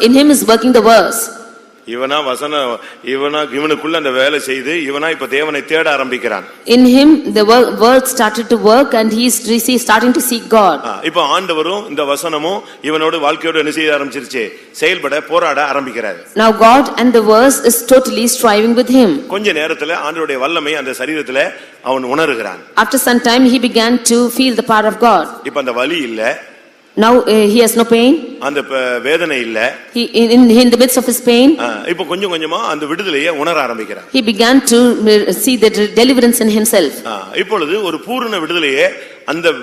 in him is working the verse. இவனுக்குள்ள அந்த வேலை செய்து இவனா இப்ப தேவனை தேட ஆரம்பிக்கிறான். In him the word started to work and he is starting to seek God. இப்ப ஆண்டவரும் இந்த வசனமும் இவனோட வாழ்க்கையோட என்ன செய்ய ஆரம்பிச்சிருச்சு, செயல்பட போராட ஆரம்பிக்கிறார். Now God and the verse is totally striving with him. கொஞ்ச நேரத்துல ஆண்டவருடைய வல்லமை அந்த சரீரத்துல அவன் உணர்கிறான். After some time he began to feel the power of God. இப்ப அந்த வலி இல்ல. Now he has no pain. அந்த வேதனை இல்ல. He in the midst of his pain. இப்ப கொஞ்சம் கொஞ்சமா அந்த விடுதலையை உணர ஆரம்பிக்கிறார். He began to see the deliverance in himself. இப்பொழுது ஒரு பூரண விடுதலையை அந்த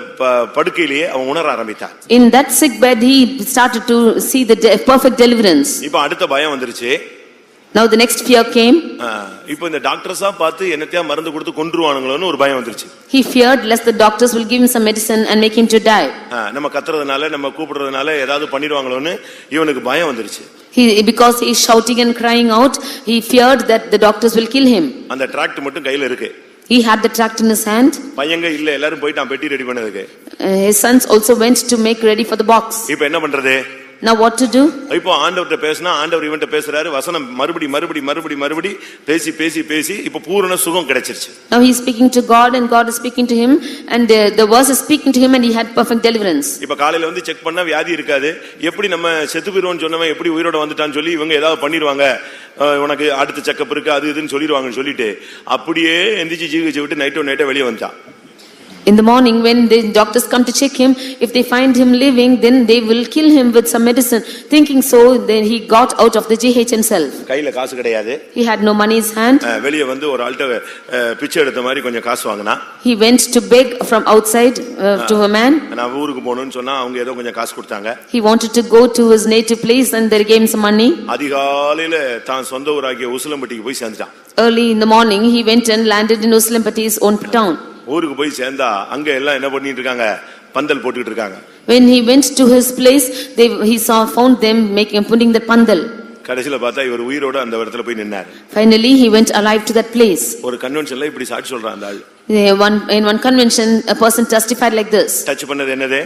படுக்கையிலேயே அவன் உணர ஆரம்பித்தான். In that sick bed he started to see the perfect deliverance. இப்ப அடுத்த பயம் வந்துருச்சு. Now the next fear came. இப்போ இந்த டாக்டர்ஸா பார்த்து என்னத்தையா மருந்து கொடுத்து கொன்றுவானுங்களோன்னு ஒரு பயம் வந்துருச்சு. He feared lest the doctors will give him some medicine and make him to die. நம்ம கத்துறதுனால நம்ம கூப்பிடுறதுனால ஏதாவது பண்ணிடுவாங்களோன்னு இவனுக்கு பயம் வந்துருச்சு. Because he is shouting and crying out, he feared that the doctors will kill him. அந்த டிராக்ட் மட்டும் கையில இருக்கு. He had the tract in his hand. பையங்க இல்ல, எல்லாரும் போய்ட்டான் பெட்டி ரெடி பண்ணதுக்கு. His sons also went to make ready for the box. இப்போ என்ன பண்றது? Now what to do? இப்போ ஆண்டவர்ட்ட பேசினா ஆண்டவர் இவன்ட்ட பேசுறாரு, வசனம் மறுபடி பேசி இப்போ பூரண சுகம் கிடைச்சிருச்சு. Now he is speaking to God and God is speaking to him and the verse is speaking to him and he had perfect deliverance. இப்போ காலையில வந்து செக் பண்ணா வியாதி இருக்காது. எப்படி நம்ம செத்து போயிரோம்னு சொன்னவன் எப்படி உயிரோட வந்துட்டான்னு சொல்லி இவங்க ஏதாவது பண்ணிடுவாங்க, உனக்கு அடுத்த செக்கப் இருக்கு அது இதுன்னு சொல்லிடுவாங்கன்னு சொல்லிட்டு அப்படியே எந்திரிச்சு ஜீவிச்சு விட்டு நைட்டோ வெளியே வந்தான். In the morning when the doctors come to check him, if they find him living, then they will kill him with some medicine. Thinking so, then he got out of the GH himself. கையில காசு கிடையாது. He had no money in his hand. வெளிய வந்து ஒரு ஆள்கிட்ட பிச்சை எடுத்த மாதிரி கொஞ்சம் காசு வாங்குனா. He went to beg from outside to a man. நான் ஊருக்கு போணும்னு சொன்னா அவங்க ஏதோ கொஞ்சம் காசு கொடுத்தாங்க. He wanted to go to his native place and they gave him some money. அதிகாலையில தான் சொந்த ஊராகிய உசிலம்பட்டிக்கு போய் சேர்ந்துட்டான். Early in the morning he went and landed in Usilampati's own town. ஊருக்கு போய் சேர்ந்தா அங்க எல்லாம் என்ன பண்ணிட்டு இருக்காங்க, பந்தல் போட்டுட்டு இருக்காங்க. When he went to his place, he found them putting the pandal. கடைசில பார்த்தா இவர் உயிரோட அந்த இடத்துல போய் நின்னார். Finally he went alive to that place. ஒரு கன்வென்ஷன்ல இப்படி சாட்சி சொல்றான் அந்த ஆள். In one convention a person testified like this. Touch பண்ணது என்னது?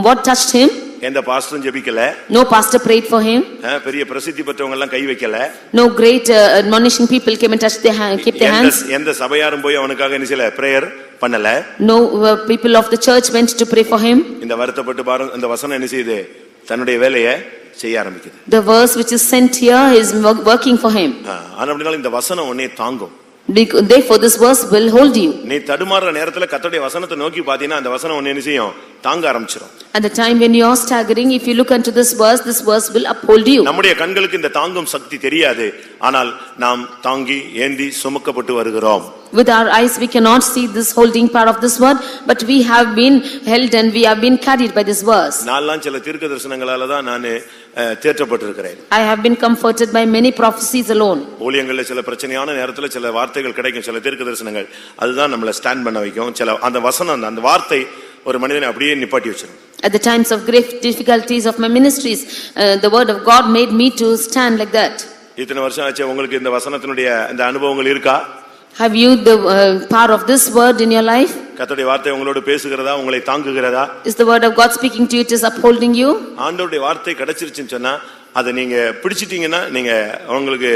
What touched him? எந்த பாஸ்டரும் ஜெபிக்கல. No pastor prayed for him. பெரிய பிரசித்தி பெற்றவங்க எல்லாம் கை வைக்கல. No great admonishing people came and touched their hand, kept their hands. எந்த சபையாரும் போய் அவனுக்காக என்ன செய்யல, பிரேயர் பண்ணல. No people of the church went to pray for him. இந்த வருத்தப்பட்டு பாருங்க, இந்த வசனம் என்ன செய்யுது, தன்னுடைய வேலையை செய்ய ஆரம்பிக்குது. The verse which is sent here is working for him. ஆனா அப்படினால இந்த வசனம் உன்னை தாங்கும். Therefore this verse will hold you. நீ தடுமாற நேரத்துல கர்த்தருடைய வசனத்தை நோக்கி பாத்தீனா அந்த வசனம் உன்னை என்ன செய்யும், தாங்க ஆரம்பிச்சிரும். At the time when you are staggering, if you look unto this verse will uphold you. நம்முடைய கண்களுக்கு இந்த தாங்கும் சக்தி தெரியாது, ஆனால் நாம் தாங்கி ஏந்தி சுமக்கப்பட்டு வருகிறோம். With our eyes we cannot see this holding power of this word, but we have been held and we have been carried by this verse. நான்லாம் சில தீர்க்கதரிசனங்களால தான் நான் தேற்றப்பட்டிருக்கிறேன். I have been comforted by many prophecies alone. ஊழியங்கள்ல சில பிரச்சனையான நேரத்துல சில வார்த்தைகள் கிடைக்கும், சில தீர்க்கதரிசனங்கள் அதுதான் நம்மள ஸ்டாண்ட் பண்ண வைக்கும். சில அந்த வசனம் அந்த வார்த்தை ஒரு மனிதனை அப்படியே நிப்பாட்டி வச்சிரும். At the times of great difficulties of my ministries, the word of God made me to stand like that. இத்தனை வருஷம் ஆச்சு, உங்களுக்கு இந்த வசனத்தினுடைய அந்த அனுபவங்கள் இருக்கா? Have you the power of this word in your life? கர்த்தருடைய வார்த்தை உங்களோடு பேசுகிறதா, உங்களை தாங்குகிறதா? Is the word of God speaking to you, it is upholding you? ஆண்டவருடைய வார்த்தை கிடைச்சிருச்சுன்னு சொன்னா அதை நீங்க பிடிச்சிட்டீங்கன்னா நீங்க உங்களுக்கு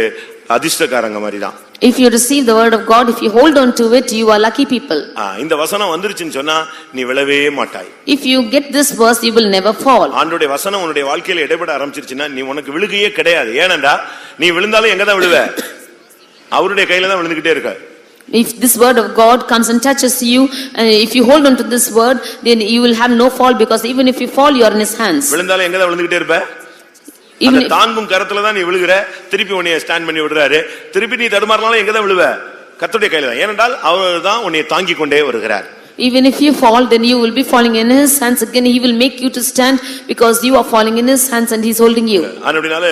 அதிர்ஷ்டக்காரங்க மாதிரி தான். If you receive the word of God, if you hold on to it, you are lucky people. இந்த வசனம் வந்துருச்சுன்னு சொன்னா நீ விழவே மாட்டாய். If you get this verse, you will never fall. ஆண்டவருடைய வசனம் உன்னுடைய வாழ்க்கையில இடைபட ஆரம்பிச்சிருச்சுன்னா நீ உனக்கு விழுகையே கிடையாது. ஏனென்றா நீ விழுந்தாலும் எங்க தான் விழுவ, அவருடைய கையில தான் விழுந்துகிட்டே இருக்க. If this word of God comes and touches you, and if you hold on to this word, then you will have no fall, because even if you fall, you are in his hands. விழுந்தாலும் எங்கதான் விழுந்துகிட்டே இருப்ப? Even அந்த தாங்கும் கரத்துல தான் நீ விழுகிற. திருப்பி உன்னை ஸ்டாண்ட் பண்ணி விடுறாரு. திருப்பி நீ தடுமாறினாலும் எங்கதான் விழுவ? கர்த்தருடைய கையில தான். ஏனென்றால் அவர் தான் உன்னை தாங்கிக் கொண்டே வருகிறார். Even if you fall, then you will be falling in his hands again. He will make you to stand, because you are falling in his hands and he is holding you. அப்படினால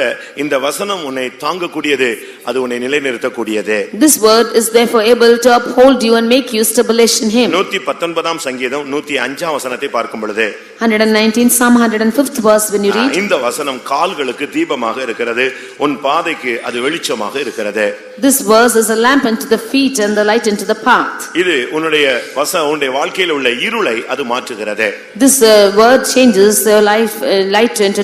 இந்த வசனம் உன்னை தாங்கக்கூடியது, அது உன்னை நிலைநிறுத்தக்கூடியது. This word is therefore able to uphold you and make you established in him. 119 சங்கீதம் 105 வசனத்தை பார்க்கும் பொழுது 119 Psalm 105th verse when you read, இந்த வசனம் கால்களுக்கு தீபமாக இருக்கிறது, உன் பாதைக்கு அது வெளிச்சமாக இருக்கிறது. this verse is a lamp unto the feet and the light unto the path. இது உன்னுடைய உன்னுடைய வாழ்க்கையில் உள்ள இருளை அது மாற்றுகிறது. This word changes life, light into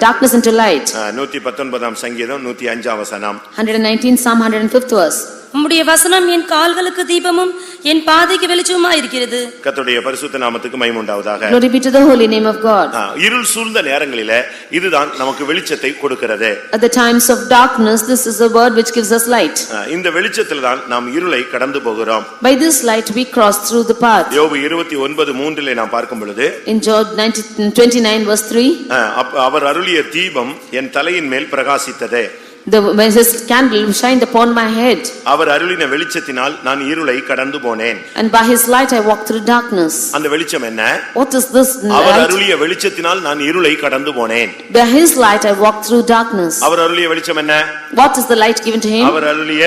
darkness into light. 119 சங்கீதம் 105 வசனம். 119 Psalm 105th verse. உம்முடைய வசனம் என் கால்களுக்கு தீபமும் என் பாதைக்கு வெளிச்சமுமாய் இருக்கிறது. கர்த்தருடைய பரிசுத்த நாமத்துக்கு மகிமை உண்டாவதாக. Glory be to the holy name of God. இருள் சூழ்ந்த நேரங்களிலே இதுதான் நமக்கு வெளிச்சத்தை கொடுக்கிறது. At the times of darkness, this is a word which gives us light. இந்த வெளிச்சத்தில் தான் நாம் இருளை கடந்து போகிறோம். By this light we cross through the path. யோபு 29:3 நாம் பார்க்கும் பொழுது, In Job 29 verse 3, அவர் அருளிய தீபம் என் தலையின் மேல் பிரகாசித்ததே. his candle shined upon my head. அவர் அருளின வெளிச்சத்தினால் நான் இருளை கடந்து போனேன். And by his light I walked through darkness. அந்த வெளிச்சம் என்ன? What is this our light? அருளிய வெளிச்சத்தினால் நான் இருளை கடந்து போனேன். By his light I walked through darkness. அவர் அருளிய வெளிச்சம் என்ன? What is the light given to him? அவர் அருளிய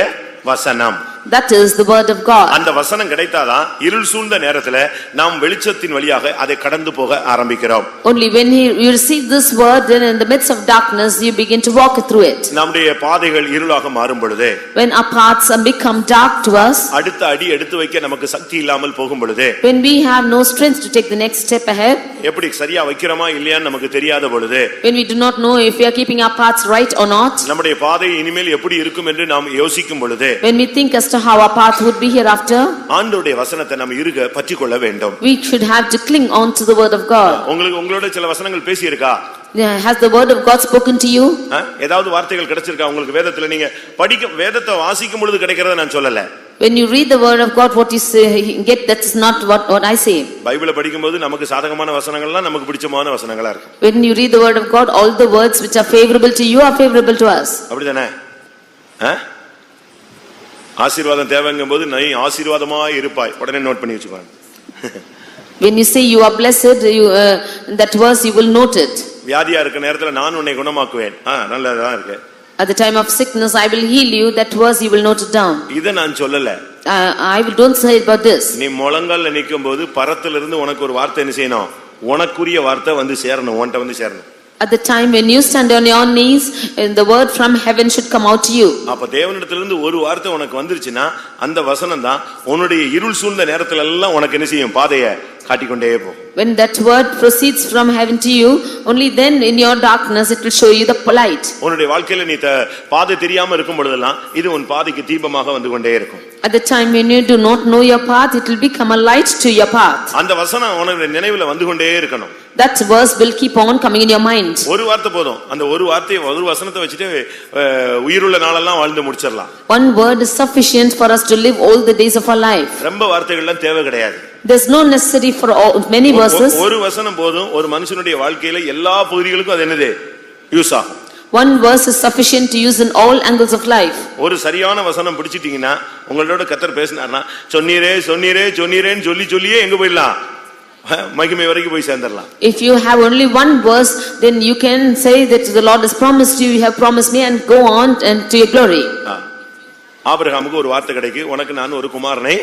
வசனம். That is the word of God. அந்த வசனம் கிடைத்தாதான் இருள் சூழ்ந்த நேரத்துல நாம் வெளிச்சத்தின் வழியாக அதை கடந்து போக ஆரம்பிக்கிறோம். Only when you receive this word, then in the midst of darkness you begin to walk through it. நம்முடைய பாதைகள் இருளாக மாறும் பொழுது, When our paths become dark to us, அடுத்த அடி எடுத்து வைக்க நமக்கு சக்தி இல்லாமல் போகும் பொழுது, when we have no strength to take the next step ahead, எப்படி சரியா வைக்கிறோமா இல்லையான்னு நமக்கு தெரியாத பொழுது, when we do not know if we are keeping our paths right or not, நம்முடைய பாதை இனிமேல் எப்படி இருக்கும் என்று நாம் யோசிக்கும் பொழுது, when we think as to how our path would be hereafter, ஆண்டவருடைய வசனத்தை நாம் இறுக பற்றிக்கொள்ள வேண்டும். we should have to cling on to the word of God. உங்களோட சில வசனங்கள் பேசி இருக்கா? Has the word of God spoken to you? ஏதாவது வார்த்தைகள் கிடைச்சிருக்கா உங்களுக்கு? வேதத்துல நீங்க வேதத்தை வாசிக்கும் பொழுது கிடைக்கிறத நான் சொல்லல. When you read the word of God, what you say, get, that's not what I say. பைபிளை படிக்கும்போது நமக்கு சாதகமான வசனங்கள்லாம் நமக்கு பிடிச்சமான வசனங்களா இருக்கு. When you read the word of God, all the words which are favorable to you are favorable to us. அப்படிதானே? ஆசீர்வாதம் தேவைங்கும்போது நீ ஆசீர்வாதமாய் இருப்பாய், உடனே நோட் பண்ணி வச்சுக்கோங்க. When you say you are blessed, that verse you will note it. வியாதியா இருக்க நேரத்துல நான் உன்னை குணமாக்குவேன், நல்லதா இருக்கு. At the time of sickness I will heal you, that verse you will note it down. இத நான் சொல்லல. don't say about this. நீ முழங்கால்ல நிக்கும்போது பரத்துல இருந்து உனக்கு ஒரு வார்த்தை என்ன செய்யணும்? உனக்குரிய வார்த்தை வந்து சேரணும், உன்கிட்ட வந்து சேரணும். At the time when you stand on your knees, the word from heaven should come out to you. அப்ப தேவனிடத்திலிருந்து ஒரு வார்த்தை உனக்கு வந்துருச்சுனா அந்த வசனம் தான் உன்னுடைய இருள் சூழ்ந்த நேரத்துல எல்லாம் உனக்கு என்ன செய்யும்? பாதையை காட்டிக்கொண்டே போ. When that word proceeds from heaven to you, only then in your darkness it will show you the light. உன்னுடைய வாழ்க்கையில நீ பாதை தெரியாம இருக்கும் பொழுதெல்லாம் இது உன் பாதைக்கு தீபமாக வந்து கொண்டே இருக்கும். At the time when you do not know your path, it will become a light to your path. அந்த வசனம் உனக்கு நினைவுல வந்து கொண்டே இருக்கணும். That verse will keep on coming in your mind. ஒரு வார்த்தை போதும். அந்த ஒரு வார்த்தையை ஒரு வசனத்தை வச்சிட்டு உயிருள்ள நாளெல்லாம் வாழ்ந்து முடிச்சிரலாம். One word is sufficient for us to live all the days of our life. ரொம்ப வார்த்தைகள்லாம் தேவை கிடையாது. There's no necessity for many verses. ஒரு வசனம் போதும். ஒரு மனுஷனுடைய வாழ்க்கையில எல்லா பகுதிகளுக்கும் அது என்னது? யூஸ் ஆகும். One verse is sufficient to use in all angles of life. ஒரு சரியான வசனம் பிடிச்சிட்டீங்கன்னா உங்களோட கர்த்தர் பேசினார்னா சொன்னீரே சொன்னீரே சொன்னீரேன்னு சொல்லியே எங்க போயிடலாம்? மகிமை வரைக்கும் போய் சேர்ந்துடலாம். If you have only one verse, then you can say that the Lord has promised you, you have promised me, and go on and to your glory. ஆபிரகாமுக்கு ஒரு வார்த்தை கிடைக்கு, உனக்கு நான் ஒரு குமாரனை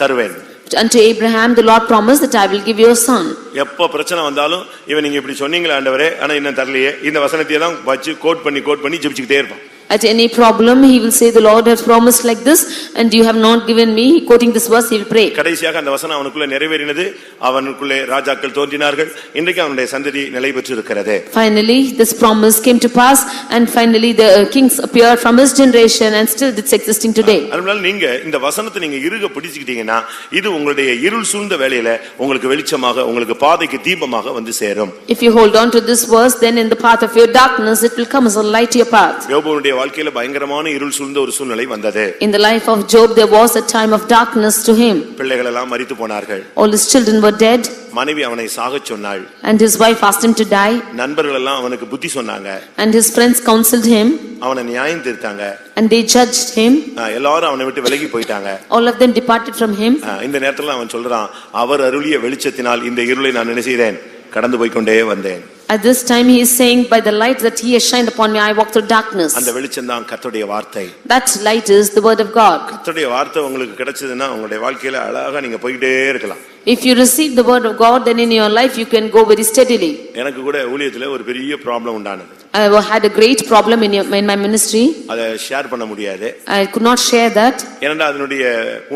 தருவேன். Unto Abraham the Lord promised that I will give you a son. எப்ப பிரச்சனை வந்தாலும் இவன் நீங்க இப்படி சொன்னீங்களே ஆண்டவரே, ஆனா இன்னும் தரலையே, இந்த வசனத்தை தான் வச்சு கோட் பண்ணி ஜெபிச்சுக்கிட்டே இருப்பான். At any problem he will say the Lord has promised like this and you have not given me. Quoting this verse he will pray. கடைசியாக அந்த வசனம் அவனுக்குள்ள நிறைவேறினது. அவனுக்குள்ளே ராஜாக்கள் தோன்றினார்கள். இன்றைக்கு அவனுடைய சந்ததி நிலை பெற்று இருக்கிறது. Finally this promise came to pass and finally the kings appeared from his generation and still it's existing today. அதனால நீங்க இந்த வசனத்தை நீங்க இறுக பிடிச்சிட்டீங்கன்னா இது உங்களுடைய இருள் சூழ்ந்த வேளையில உங்களுக்கு வெளிச்சமாக, உங்களுக்கு பாதைக்கு தீபமாக வந்து சேரும். If you hold on to this verse, then in the path of your darkness it will come as a light to your path. யோபுவுடைய வாழ்க்கையில பயங்கரமான இருள் சூழ்ந்த ஒரு சூழ்நிலை வந்தது. In the life of Job there was a time of darkness to him. பிள்ளைகள் எல்லாம் மரித்து போனார்கள். All his children were dead. மனைவி அவனை சாகச் சொன்னாள். And his wife asked him to die. நண்பர்கள் எல்லாம் அவனுக்கு புத்தி சொன்னாங்க. And his friends counseled him. அவனை நியாயம் தீர்த்தாங்க. And they judged him. எல்லாரும் அவனை விட்டு விலகி போயிட்டாங்க. All of them departed from him. இந்த நேரத்துல அவன் சொல்றான், அவர் அருளிய வெளிச்சத்தினால் இந்த இருளை நான் என்ன செய்தேன், கடந்து போய் கொண்டே வந்தேன். At this time he is saying, by the light that he has shined upon me I walk through darkness. அந்த வெளிச்சம் தான் கர்த்தருடைய வார்த்தை. That light is the word of God. கர்த்தருடைய வார்த்தை உங்களுக்கு கிடைச்சதுன்னா உங்களுடைய வாழ்க்கையில அழகா நீங்க போயிட்டே இருக்கலாம். If you receive the word of God, then in your life you can go very steadily. எனக்கு கூட ஊழியத்துல ஒரு பெரிய ப்ராப்ளம் உண்டானது. I had a great problem in my ministry. அதை ஷேர் பண்ண முடியாது. I could not share that. ஏன்னா அதனுடைய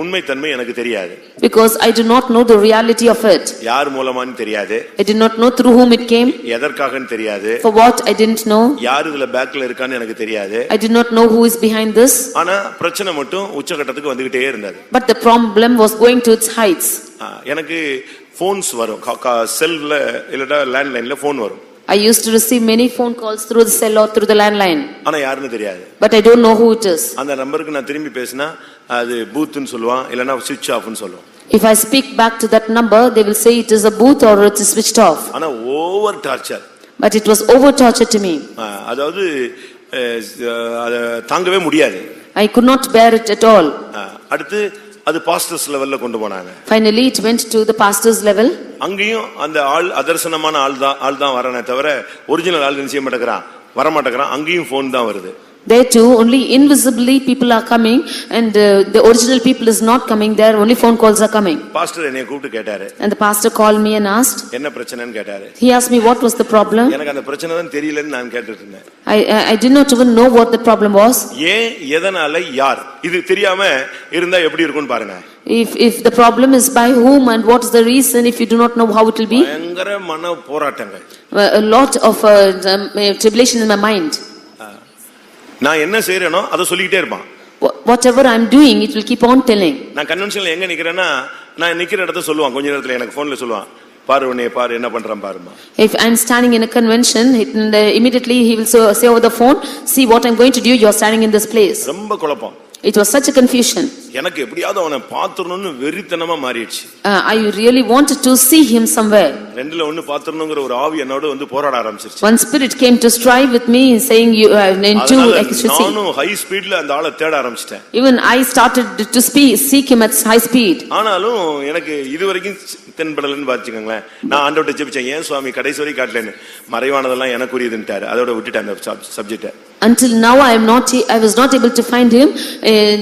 உண்மை தன்மை எனக்கு தெரியாது. Because I do not know the reality of it. யார் மூலமான்னு தெரியாது. I did not know through whom it came. எதற்காகன்னு தெரியாது. For what I didn't know. யார் இதுல பேக்ல இருக்கான்னு எனக்கு தெரியாது. I did not know who is behind this. ஆனா பிரச்சனை மட்டும் உச்சகட்டத்துக்கு வந்துகிட்டே இருந்தது. But the problem was going to its heights. எனக்கு போன்ஸ் வரும், செல்ல இல்லடா லேண்ட்லைன்ல போன் வரும். I used to receive many phone calls through the cell or through the landline. ஆனா யாருன்னு தெரியாது. But I don't know who it is. அந்த நம்பருக்கு நான் திரும்பி பேசினா அது பூத்னு சொல்லுவான், இல்லனா ஸ்விட்ச் ஆஃப்னு சொல்லுவான். If I speak back to that number, they will say it is a booth or it is switched off. ஆனா over torture. But it was over torture to me. அதாவது அத தாங்கவே முடியாது. I could not bear it at all. அடுத்து அது pastors லெவல்ல கொண்டு போனாங்க. Finally it went to the pastor's level. அங்கேயும் அந்த ஆள் அதர்சனமான ஆள் தான் வரனே தவிர ஒரிஜினல் ஆள் நிச்சயம் மாட்டேங்கறான், வர மாட்டேங்கறான். அங்கேயும் போன் தான் வருது. There too only invisibly people are coming and the original people is not coming there, only phone calls are coming. Pastor என்னைய கூப்பிட்டு கேட்டாரு. And the pastor called me and asked, என்ன பிரச்சனைன்னு கேட்டாரு. He asked me what was the problem. எனக்கு அந்த பிரச்சனை தான் தெரியலன்னு நான் கேட்டுட்டு இருந்தேன். I did not even know what the problem was. ஏன், எதனால, யார், இது தெரியாம இருந்தா எப்படி இருக்கும்னு பாருங்க. If the problem is by whom and what is the reason, if you do not know how it will be. பயங்கர மன போராட்டங்கள். A lot of tribulation in my mind. நான் என்ன செய்றேனோ அத சொல்லிட்டே இருப்பான். Whatever I am doing, it will keep on telling. நான் கன்வென்ஷன்ல எங்க நிக்கிறேனா, நான் நிக்கிற இடத்தை சொல்லுவான். கொஞ்ச நேரத்துல எனக்கு போன்ல சொல்லுவான், பாரு உன்னை பாரு என்ன பண்றான் பாருமா. If I am standing in a convention, immediately he will say over the phone, see what I am going to do, you are standing in this place. ரொம்ப குழப்பம். It was such a confusion. எனக்கு எப்படியாவது அவனை பாத்துறணும்னு வெறித்தனமா மாறிடுச்சு. I really wanted to see him somewhere. ரெண்டுல ஒன்னு பாத்துறணும்ங்கற ஒரு ஆவி என்னோட வந்து போராட ஆரம்பிச்சிருச்சு. One spirit came to strive with me saying you into ecstasy. நானும் ஹை ஸ்பீட்ல அந்த ஆளை தேட ஆரம்பிச்சிட்டேன். Even I started to seek him at high speed. ஆனாலும் எனக்கு இதுவரைக்கும் தென்படலன்னு பாத்துக்கங்களே. நான் ஆண்டவர்ட்ட ஜெபிச்சேன், ஏன் சுவாமி கடைசி வரை காட்டலன்னு. மறைவானதெல்லாம் எனக்குரியதுன்றாரு. அதோட விட்டுட்டேன் அந்த subject. Until now I was not able to find him.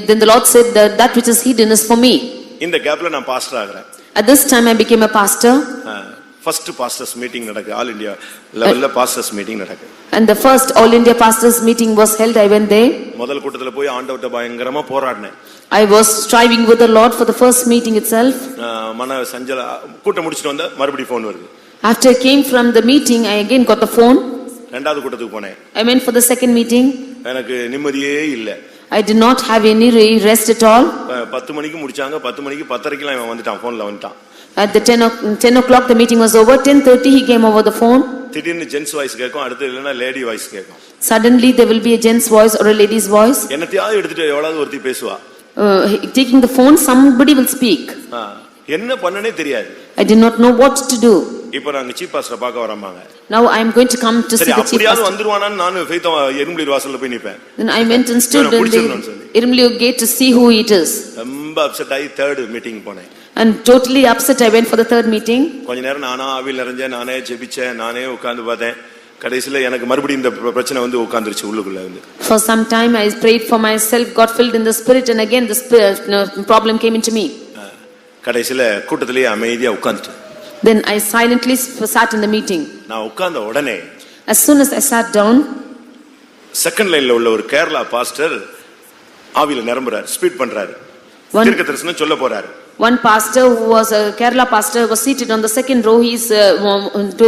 Then the Lord said that which is hidden is for me. இந்த கேப்ல நான் பாஸ்டர் ஆகிறேன். At this time I became a pastor. First pastors meeting நடக்கு, all India லெவல்ல pastors meeting நடக்கு. And the first all India pastors meeting was held. I went there. முதல் கூட்டத்துல போய் ஆண்டவர்ட்ட பயங்கரமா போராடினேன். I was striving with the Lord for the first meeting itself. மன சஞ்சல கூட்டம் முடிச்சிட்டு வந்தா மறுபடியும் ஃபோன் வருது. After I came from the meeting, I again got the phone. இரண்டாவது கூட்டத்துக்கு போனேன். I went for the second meeting. எனக்கு நிம்மதியே இல்ல. I did not have any rest at all. 10 மணிக்கு முடிச்சாங்க, 10 மணிக்கு 10:30க்குலாம் இவன் வந்துட்டான், போன்ல வந்துட்டான். At the 10 o'clock the meeting was over. 10:30 he came over the phone. திடீர்னு ஜென்ஸ் வாய்ஸ் கேட்கும், அடுத்து இல்லனா லேடி வாய்ஸ் கேட்கும். Suddenly there will be a gent's voice or a lady's voice. என்னத்தையாவது எடுத்துட்டு எவ்வளவு ஒருத்தி பேசுவா. Taking the phone, somebody will speak. என்ன பண்ணனே தெரியாது. I did not know what to do. இப்போ நாங்க சீஃப் பாஸ்டர் பார்க்க வராமாங்க. Now I am going to come to see the chief pastor. அப்படியே வந்துருவானான்னு நான் ஃபெய்தா எருமலியூர் வாசல்ல போய் நிப்பேன். Then I went and stood in the Erumliur gate to see who it is. ரொம்ப upset ஆகி third meeting போனேன். And totally upset I went for the third meeting. கொஞ்ச நேரம் நானா ஆவியில் நிறைஞ்சேன், நானே ஜெபிச்சேன், நானே உட்கார்ந்து பார்த்தேன். கடைசில எனக்கு மறுபடியும் இந்த பிரச்சனை வந்து உட்கார்ந்துருச்சு உள்ளுக்குள்ள வந்து. For some time I prayed for myself, got filled in the spirit, and again the problem came into me. கடைசில கூட்டத்திலேயே அமைதியா உட்கார்ந்துட்டேன். Then I silently sat in the meeting. நான் உட்கார்ந்த உடனே as soon as I sat down, second லைன்ல உள்ள ஒரு Kerala pastor ஆவியில நிரம்புறார், speed பண்றாரு, தீர்க்கதரிசனம் சொல்ல போறாரு. One pastor who was a Kerala pastor was seated on the second row. He is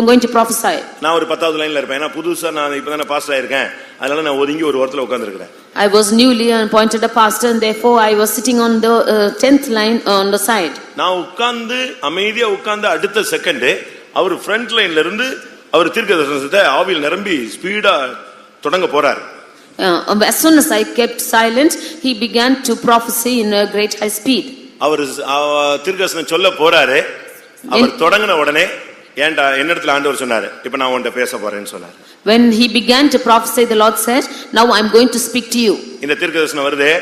going to prophesy. நான் ஒரு 10வது லைன்ல இருப்பேன். நான் புதுசா நான் இப்பதான் பாஸ்டர் ஆயிருக்கேன். அதனால நான் ஒதுங்கி ஒரு ஓரத்துல உட்கார்ந்திருக்கேன். I was newly appointed a pastor and therefore I was sitting on the 10th line on the side. நான் உட்கார்ந்து அமைதியா உட்கார்ந்து அடுத்த செகண்ட் அவர் ஃப்ரண்ட் லைன்ல இருந்து அவர் தீர்க்கதரிசனத்தை ஆவியில் நிரம்பி ஸ்பீடா தொடங்க போறார். As soon as I kept silent, he began to prophesy in a great high speed. அவர் தீர்க்கதரிசனம் சொல்ல போறாரு. அவர் தொடங்கின உடனே ஏன்டா என்னிடத்துல ஆண்டவர் சொன்னாரு, இப்ப நான் உன்கிட்ட பேச போறேன்னு சொன்னாரு. When he began to prophesy, the Lord said, now I am going to speak to you. இந்த தீர்க்கதரிசனம் வருதே,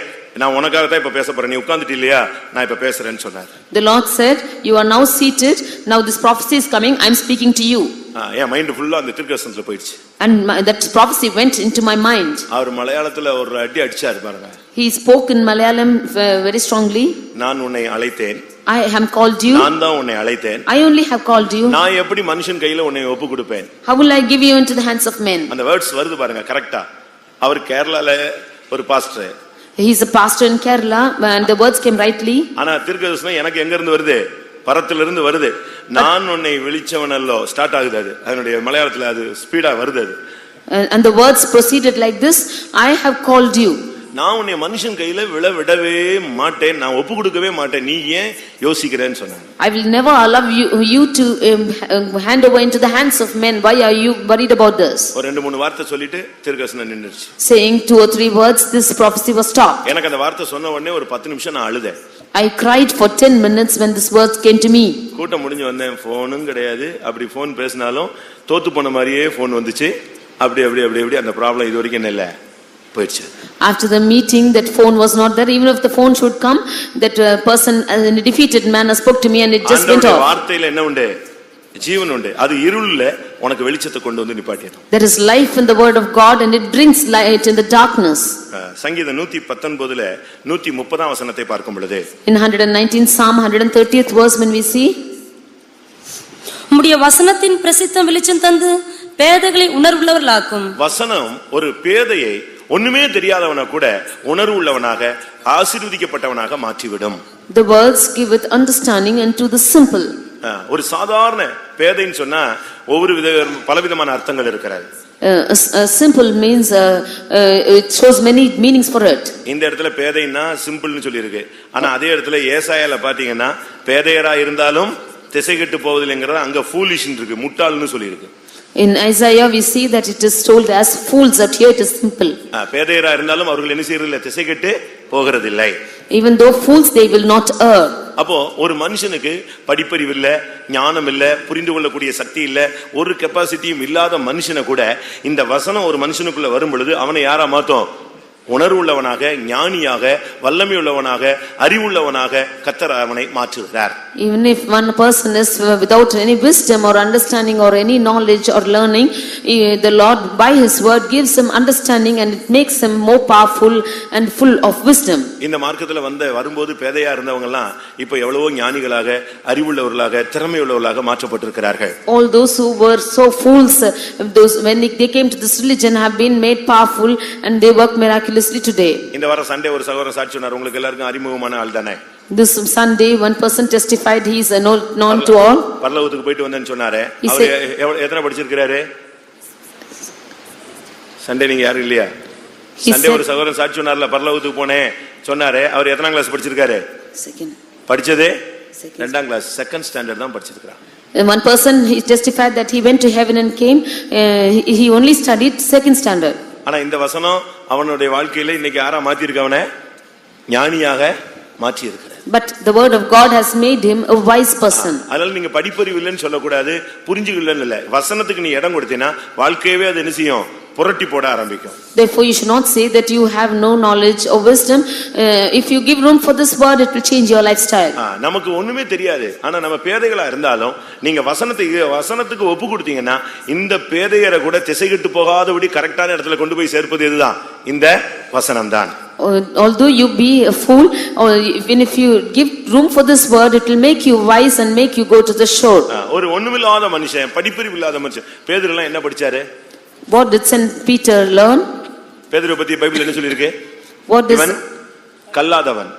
நான் உனக்காக தான் இப்ப பேச போறேன், நீ உட்கார்ந்துட்டு இல்லையா, நான் இப்ப பேசுறேன்னு சொன்னாரு. The Lord said, you are now seated, now this prophecy is coming, I am speaking to you. N mind ஃபுல்லா அந்த தீர்க்கதரிசனத்துல போயிடுச்சு. And that prophecy went into my mind. அவர் மலையாளத்துல ஒரு அடி அடிச்சாரு பாருங்க. He spoke in Malayalam very strongly. நான் உன்னை அழைத்தேன், I have called you. நான் தான் உன்னை அழைத்தேன். I only have called you. நான் எப்படி மனுஷன் கையில உன்னை ஒப்பு கொடுப்பேன்? How will I give you into the hands of men? அந்த வேர்ட்ஸ் வருது பாருங்க கரெக்ட்டா. அவர் கேரளால ஒரு pastor. He is a pastor in Kerala and the words came rightly. ஆனா தீர்க்கதரிசனம் எனக்கு எங்க இருந்து வருது? பரத்திலிருந்து வருது. நான் உன்னை விழிச்சவனல்லோ ஸ்டார்ட் ஆகுது அது. அதனுடைய மலையாளத்துல அது ஸ்பீடா வருது அது. And the words proceeded like this, I have called you. நான் உன்னை மனுஷன் கையில விடவே மாட்டேன், நான் ஒப்பு கொடுக்கவே மாட்டேன், நீ ஏன் யோசிக்கிறேன்னு சொன்னாங்க. I will never allow you to hand over into the hands of men. Why are you worried about this? ஒரு ரெண்டு மூணு வார்த்தை சொல்லிட்டு தீர்க்கதரிசனம் நின்னுச்சு. Saying 2 or 3 words, this prophecy was stopped. எனக்கு அந்த வார்த்தை சொன்ன உடனே ஒரு 10 நிமிஷம் நான் அழுதேன். I cried for 10 minutes when this words came to me. கூட்டம் முடிஞ்சு வந்தேன், போனும் கிடையாது, அப்படி போன் பேசினாலும் தோத்து போன மாதிரியே போன் வந்துச்சு. அப்படி அந்த ப்ராப்ளம் இது வரைக்கும் என்ன இல்ல போயிடுச்சு. After the meeting, that phone was not there. Even if the phone should come, that person, a defeated man, spoke to me and it just went off. வார்த்தையில என்ன உண்டு? ஜீவன் உண்டு. அது இருள்ல உனக்கு வெளிச்சத்தை கொண்டு வந்து நிப்பாட்டிடும். There is life in the word of God and it brings light in the darkness. சங்கீதம் 119ல 130ஆம் வசனத்தை பார்க்கும் பொழுது, In 119 Psalm 130th verse, when we see, உம்முடைய வசனத்தின் பிரசித்தம் வெளிச்சம் தந்து பேதைகளை உணர்வுள்ளவர்களாக்கும். வசனம் ஒரு பேதையை ஒண்ணுமே தெரியாதவன கூட உணர்வு உள்ளவனாக ஆசீர்வதிக்கப்பட்டவனாக மாற்றிவிடும். The words giveth understanding unto the simple. ஒரு சாதாரண பேதைன்னு சொன்னா ஒவ்வொரு பலவிதமான அர்த்தங்கள் இருக்கிறது. Simple means it shows many meanings for it. இந்த இடத்துல பேதைன்னா சிம்பிள்னு சொல்லி இருக்கு. ஆனா அதே இடத்துல ஏசாயால பாத்தீங்கன்னா பேதையரா இருந்தாலும் திசை கெட்டு போவதில்லைங்கிறத அங்க ஃபூலிஷ்னு இருக்கு, முட்டாள்னு சொல்லி இருக்கு. In Isaiah we see that it is told as fools, that here it is simple. பேதையரா இருந்தாலும் அவர்கள் என்ன செய்யறதில்லை, திசை கெட்டு போகிறதில்லை. Even though fools, they will not err. அப்போ ஒரு மனுஷனுக்கு படிப்பறிவு இல்ல, ஞானம் இல்ல, புரிந்து கொள்ளக்கூடிய சக்தி இல்ல, ஒரு கெப்பாசிட்டியும் இல்லாத மனுஷனை கூட இந்த வசனம் ஒரு மனுஷனுக்குள்ள வரும் பொழுது அவனை யாரா மாத்தும்? உணர்வுள்ளவனாக, ஞானியாக, வல்லமையுள்ளவனாக, அறிவுள்ளவனாக கர்த்தர் அவனை மாற்றுகிறார். Even if one person is without any wisdom or understanding or any knowledge or learning, the Lord by his word gives him understanding and it makes him more powerful and full of wisdom. இந்த மார்க்கத்துல வரும்போது பேதையா இருந்தவங்க எல்லாம் இப்ப எவ்வளவோ ஞானிகளாக, அறிவுள்ளவர்களாக, திறமையுள்ளவர்களாக மாற்றப்பட்டிருக்கிறார்கள். All those who were so fools, those when they came to this religion have been made powerful and they work miraculously today. இந்த வாரம் Sunday ஒரு சகோதரர் சாட்சி சொன்னார், உங்களுக்கு எல்லாருக்கும் அறிமுகமான ஆள் தானே. This Sunday one person testified he is known to all. பரலோகத்துக்கு போயிட்டு வந்தேன்னு சொன்னாரே, அவர் எத்தனை படிச்சிருக்காரு? சண்டே நீங்க யாரும் இல்லையா? சண்டே ஒரு சகோதரன் சாட்சி சொன்னார்ல, பரலோகத்துக்கு போனே சொன்னாரே, அவர் எத்தனாம் கிளாஸ் படிச்சிருக்காரு? படிச்சதே 2ஆம் கிளாஸ், செகண்ட் ஸ்டாண்டர்ட் தான் படிச்சிருக்காரு. One person he testified that he went to heaven and came, he only studied 2nd standard. ஆனா இந்த வசனம் அவனுடைய வாழ்க்கையில இன்னைக்கு யாரா மாத்தி இருக்கவனே ஞானியாக மாற்றி இருக்கிறார். But the word of God has made him a wise person. அதனால நீங்க படிப்பறிவு இல்லைன்னு சொல்லக்கூடாது, புரிஞ்சுக்கலன்னு இல்ல. வசனத்துக்கு நீ இடம் கொடுத்தீனா வாழ்க்கையவே அது என்ன செய்யும்? புரட்டி போட ஆரம்பிக்கும். Therefore you should not say that you have no knowledge or wisdom. If you give room for this word, it will change your lifestyle. நமக்கு ஒண்ணுமே தெரியாது, ஆனா நம்ம பேதைகளா இருந்தாலும் நீங்க வசனத்துக்கு ஒப்பு கொடுத்தீங்கன்னா இந்த பேதையரை கூட திசைகெட்டு போகாதபடி கரெக்டான இடத்துல கொண்டு போய் சேர்ப்பது எதுதான்? இந்த வசனம் தான். Although you be a fool, or even if you give room for this word, it will make you wise and make you go to the shore. ஒரு ஒண்ணுமில்லாத மனுஷன், படிப்பறிவு இல்லாத மனுஷன், பேதுரு எல்லாம் என்ன படிச்சாரு? What did Saint Peter learn? பேதுரு பத்தி பைபிள் என்ன சொல்லி இருக்கு? What is கல்லாதவன்.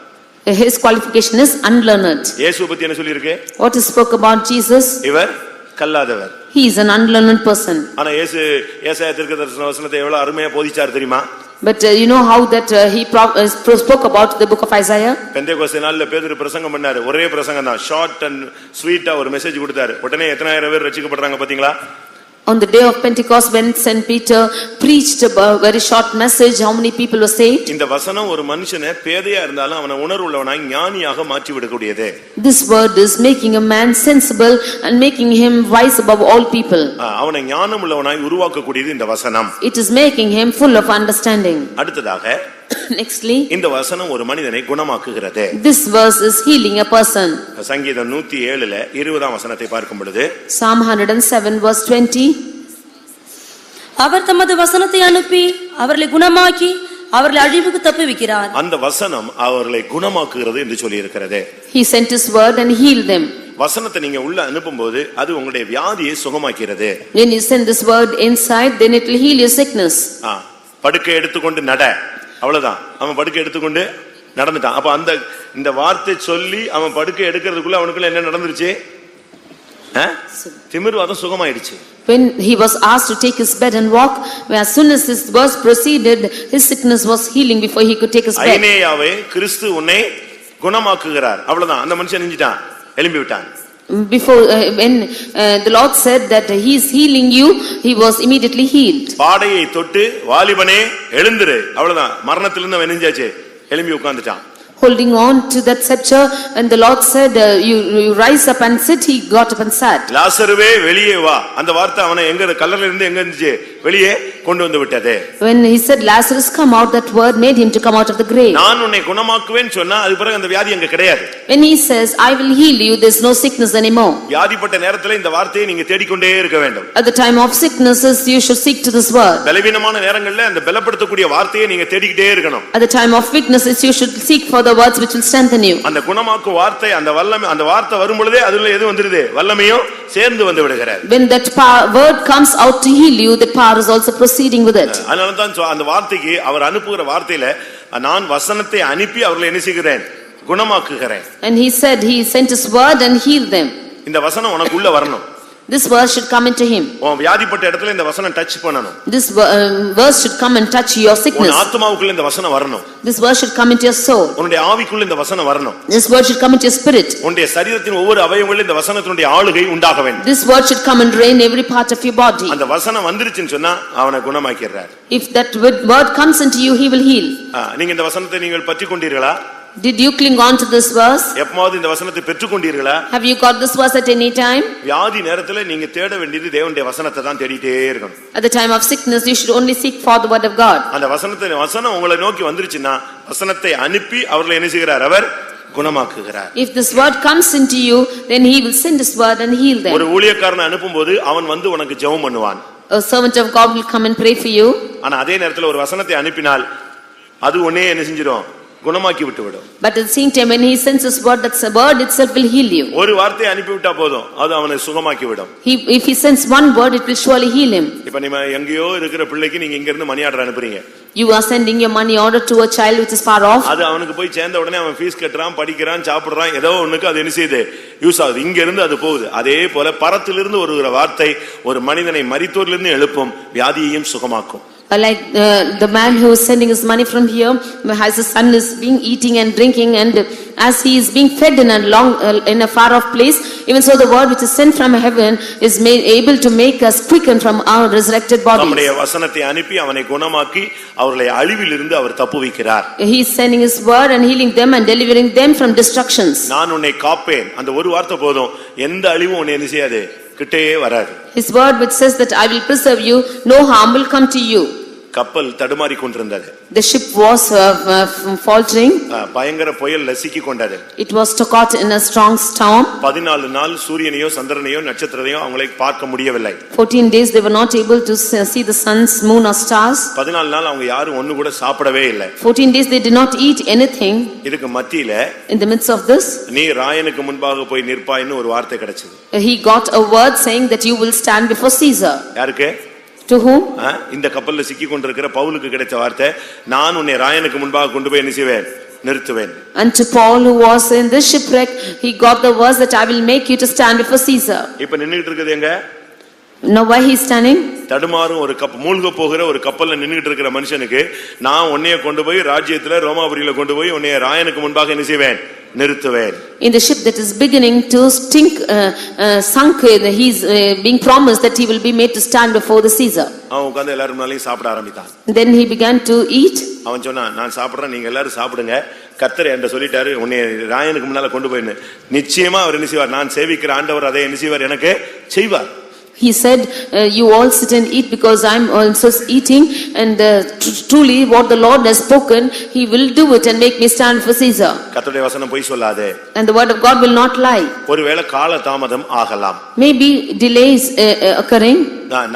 His qualification is unlearned. இயேசு பத்தி என்ன சொல்லி இருக்கு? What is spoke about Jesus? இவர் கல்லாதவர். He is an unlearned person. ஆனா ஏசாயா தீர்க்கதரிசன வசனத்தை எவ்வளவு அருமையா போதிச்சார் தெரியுமா? But you know how that he spoke about the book of Isaiah? Pentecost நாள்ல பேதுரு பிரசங்கம் பண்ணாரு. ஒரே பிரசங்கம் தான், ஷார்ட் அண்ட் ஸ்வீட்டா ஒரு மெசேஜ் கொடுத்தாரு. உடனே எத்தனாயிரம் பேர் ரட்சிக்கப்படுறாங்க பாத்தீங்களா? On the day of Pentecost, when Saint Peter preached a very short message, how many people were saved? இந்த வசனம் ஒரு மனுஷனை பேதையா இருந்தாலும் அவனை உணர்வுள்ளவனாய் ஞானியாக மாற்றி விடக்கூடியது. This word is making a man sensible and making him wise above all people. அவனை ஞானம் உள்ளவனாய் உருவாக்கக்கூடியது இந்த வசனம். It is making him full of understanding. அடுத்ததாக Nextly, இந்த வசனம் ஒரு மனிதனை குணமாக்குகிறது. this verse is healing a person. சங்கீதம் 107ல 20ஆம் வசனத்தை பார்க்கும் பொழுது Psalm 107 verse 20. அவர் தமது வசனத்தை அனுப்பி அவர்களை குணமாக்கி அவர்களை அழிவுக்கு தப்புவிக்கிறார். அந்த வசனம் அவர்களை குணமாக்குகிறது என்று சொல்லி இருக்கிறது. He sent his word and healed them. வசனத்தை நீங்க உள்ள அனுப்பும்போது அது உங்களுடைய வியாதியை சுகமாக்கிறது. When you send this word inside, then it will heal your sickness. படுக்கை எடுத்துக்கொண்டு நட, அவ்வளவுதான். அவன் படுக்கை எடுத்துக்கொண்டு நடந்துட்டான். அப்ப அந்த இந்த வார்த்தை சொல்லி அவன் படுக்கை எடுக்கிறதுக்குள்ள அவனுக்குள்ள என்ன நடந்துருச்சு? திமிர்வாதம் சுகமாயிடுச்சு. When he was asked to take his bed and walk, as soon as his verse proceeded, his sickness was healing before he could take his bed. ஐனேயாவே கிறிஸ்து உன்னை குணமாக்குகிறார், அவ்வளவுதான். அந்த மனுஷன் நின்னுட்டான், எழும்பி விட்டான். Before when the Lord said that he is healing you, he was immediately healed. பாடையை தொட்டு வாலிபனே எழுந்திரு, அவ்வளவுதான். மரணத்திலிருந்து அவன் நெஞ்சாச்சு, எழும்பி உட்கார்ந்துட்டான். Holding on to that scepter, and the Lord said, you rise up and sit. He got up and sat. லாசருவே வெளியே வா, அந்த வார்த்தை அவனை எங்க கல்லறையில இருந்து எங்க இருந்துச்சு? வெளியே கொண்டு வந்து விட்டது. When he said Lazarus come out, that word made him to come out of the grave. நான் உன்னை குணமாக்குவேன் சொன்னா அது பிறகு அந்த வியாதி அங்க கிடையாது. When he says I will heal you, there's no sickness anymore. வியாதிப்பட்ட நேரத்துல இந்த வார்த்தையை நீங்க தேடிக்கொண்டே இருக்க வேண்டும். At the time of sicknesses, you should seek to this word. பலவீனமான நேரங்கள்ல அந்த பலப்படுத்தக்கூடிய வார்த்தையை நீங்க தேடிக்கிட்டே இருக்கணும். At the time of weaknesses, you should seek for the words which will strengthen you. அந்த குணமாக்கும் வார்த்தை, அந்த வல்லமை, அந்த வார்த்தை வரும் பொழுதே அதுல எது வந்துருது? வல்லமையும் சேர்ந்து வந்து விடுகிறது. When that word comes out to heal you, that power is also proceeding with it. அதனால தான் அந்த வார்த்தைக்கு அவர் அனுப்புகிற வார்த்தையில நான் வசனத்தை அனுப்பி அவர்களை என்ன செய்கிறேன்? குணமாக்குகிறேன். And he said he sent his word and healed them. இந்த வசனம் உனக்குள்ள வரணும். This verse should come into him. உன் வியாதிப்பட்ட இடத்துல இந்த வசனம் டச் பண்ணணும். This verse should come and touch your sickness. உன் ஆத்மாவுக்குள்ள இந்த வசனம் வரணும். This verse should come into your soul. உன்னுடைய ஆவிக்குள்ள இந்த வசனம் வரணும். This word should come into your spirit. உன்னுடைய சரீரத்தின் ஒவ்வொரு அவயவங்களிலும் இந்த வசனத்தினுடைய ஆளுகை உண்டாக வேண்டும். This word should come and reign every part of your body. அந்த வசனம் வந்துருச்சுன்னு சொன்னா அவனை குணமாக்கிடுறார். If that word comes into you, he will heal. நீங்க இந்த வசனத்தை நீங்கள் பற்றிக் கொண்டீர்களா? Did you cling on to this verse? எப்பமாவது இந்த வசனத்தை பெற்றுக் கொண்டீர்களா? Have you got this verse at any time? வியாதி நேரத்துல நீங்க தேட வேண்டியது தேவனுடைய வசனத்தை தான் தேடிட்டே இருக்கணும். At the time of sickness, you should only seek for the word of God. அந்த வசனம் உங்களை நோக்கி வந்துருச்சுன்னா வசனத்தை அனுப்பி அவர்களை என்ன செய்கிறார்? அவர் குணமாக்குகிறார். If this word comes into you, then he will send his word and heal them. ஒரு ஊழியக்காரனை அனுப்பும்போது அவன் வந்து உனக்கு ஜெபம் பண்ணுவான். A servant of God will come and pray for you. ஆனா அதே நேரத்துல ஒரு வசனத்தை அனுப்பினால் அது உன்னை என்ன செஞ்சிரும்? குணமாக்கி விட்டுவிடும். But at the same time, when he sends his word, that word itself will heal you. ஒரு வார்த்தை அனுப்பி விட்டா போதும், அது அவனை சுகமாக்கி விடும். If he sends one word, it will surely heal him. இப்ப நீங்க எங்கேயோ இருக்கிற பிள்ளைக்கு நீங்க இங்க இருந்து மணி ஆர்டர் அனுப்புறீங்க. You are sending your money order to a child which is far off. அது அவனுக்கு போய் சேர்ந்த உடனே அவன் ஃபீஸ் கட்டறான், படிக்கிறான், சாப்பிடுறான், ஏதோ ஒண்ணுக்கு அது என்ன செய்யுது? யூஸ் ஆகுது. இங்க இருந்து அது போகுது. அதே போல பரத்திலிருந்து வருகிற வார்த்தை ஒரு மனிதனை மரித்தோரிலிருந்து எழுப்பும், வியாதியையும் சுகமாக்கும். Like the man who is sending his money from here, as his son is being eating and drinking, and as he is being fed in a far off place, even so the word which is sent from heaven is able to make us quicken from our resurrected bodies. நம்முடைய வசனத்தை அனுப்பி அவனை குணமாக்கி அவர்களை அழிவிலிருந்து அவர் தப்புவிக்கிறார். He is sending his word and healing them and delivering them from destructions. நான் உன்னை காப்பேன், அந்த ஒரு வார்த்தை போதும், எந்த அழிவும் உன்னை என்ன செய்யாது? கிட்டே வராது. His word which says that I will preserve you, no harm will come to you. கப்பல் தடுமாறி கொண்டிருந்தது. The ship was faltering. பயங்கர புயல்ல சிக்கி கொண்டது. It was caught in a strong storm. 14 நாள் சூரியனையோ சந்திரனையோ நட்சத்திரத்தையோ அவங்களை பார்க்க முடியவில்லை. 14 days they were not able to see the suns, moon or stars. 14 நாள் அவங்க யாரும் ஒண்ணு கூட சாப்பிடவே இல்லை. 14 days they did not eat anything. இதுக்கு மத்தியில In the midst of this, நீ ராயனுக்கு முன்பாக போய் நிற்பாய்ன்னு ஒரு வார்த்தை கிடைச்சது. he got a word saying that you will stand before Caesar. யாருக்கு? To whom? இந்த கப்பல்ல சிக்கி கொண்டிருக்கிற பவுலுக்கு கிடைச்ச வார்த்தை, நான் உன்னை ராயனுக்கு முன்பாக கொண்டு போய் என்ன செய்வேன்? நிறுத்துவேன். And to Paul who was in this shipwreck, he got the words that I will make you to stand before Caesar. இப்ப நின்னுட்டு இருக்குது எங்க? Now why he is standing? தடுமாறும் ஒரு மூழ்க போகிற ஒரு கப்பல்ல நின்னுட்டு இருக்கிற மனுஷனுக்கு நான் உன்னைய கொண்டு போய் ராஜ்யத்துல ரோமாபுரியில கொண்டு போய் உன்னைய ராயனுக்கு முன்பாக என்ன செய்வேன்? நிறுத்துவேன். In the ship that is beginning to sunk, he is being promised that he will be made to stand before the Caesar. அவன் உட்கார்ந்து எல்லாரும் முன்னாலயும் சாப்பிட ஆரம்பித்தான். Then he began to eat. அவன் சொன்னான், நான் சாப்பிடுறேன், நீங்க எல்லாரும் சாப்பிடுங்க, கர்த்தர் என்கிட்ட சொல்லிட்டாரு உன்னை ராயனுக்கு முன்னால கொண்டு போயின்னு. நிச்சயமா அவர் என்ன செய்வார், நான் சேவிக்கிற ஆண்டவர் அதை என்ன செய்வார், எனக்கு செய்வார். He said, you all sit and eat because I am also eating, and truly what the Lord has spoken, he will do it and make me stand for Caesar. கர்த்தருடைய வசனம் பொய் சொல்லாதே. And the word of God will not lie. ஒருவேளை கால தாமதம் ஆகலாம். Maybe delays occurring.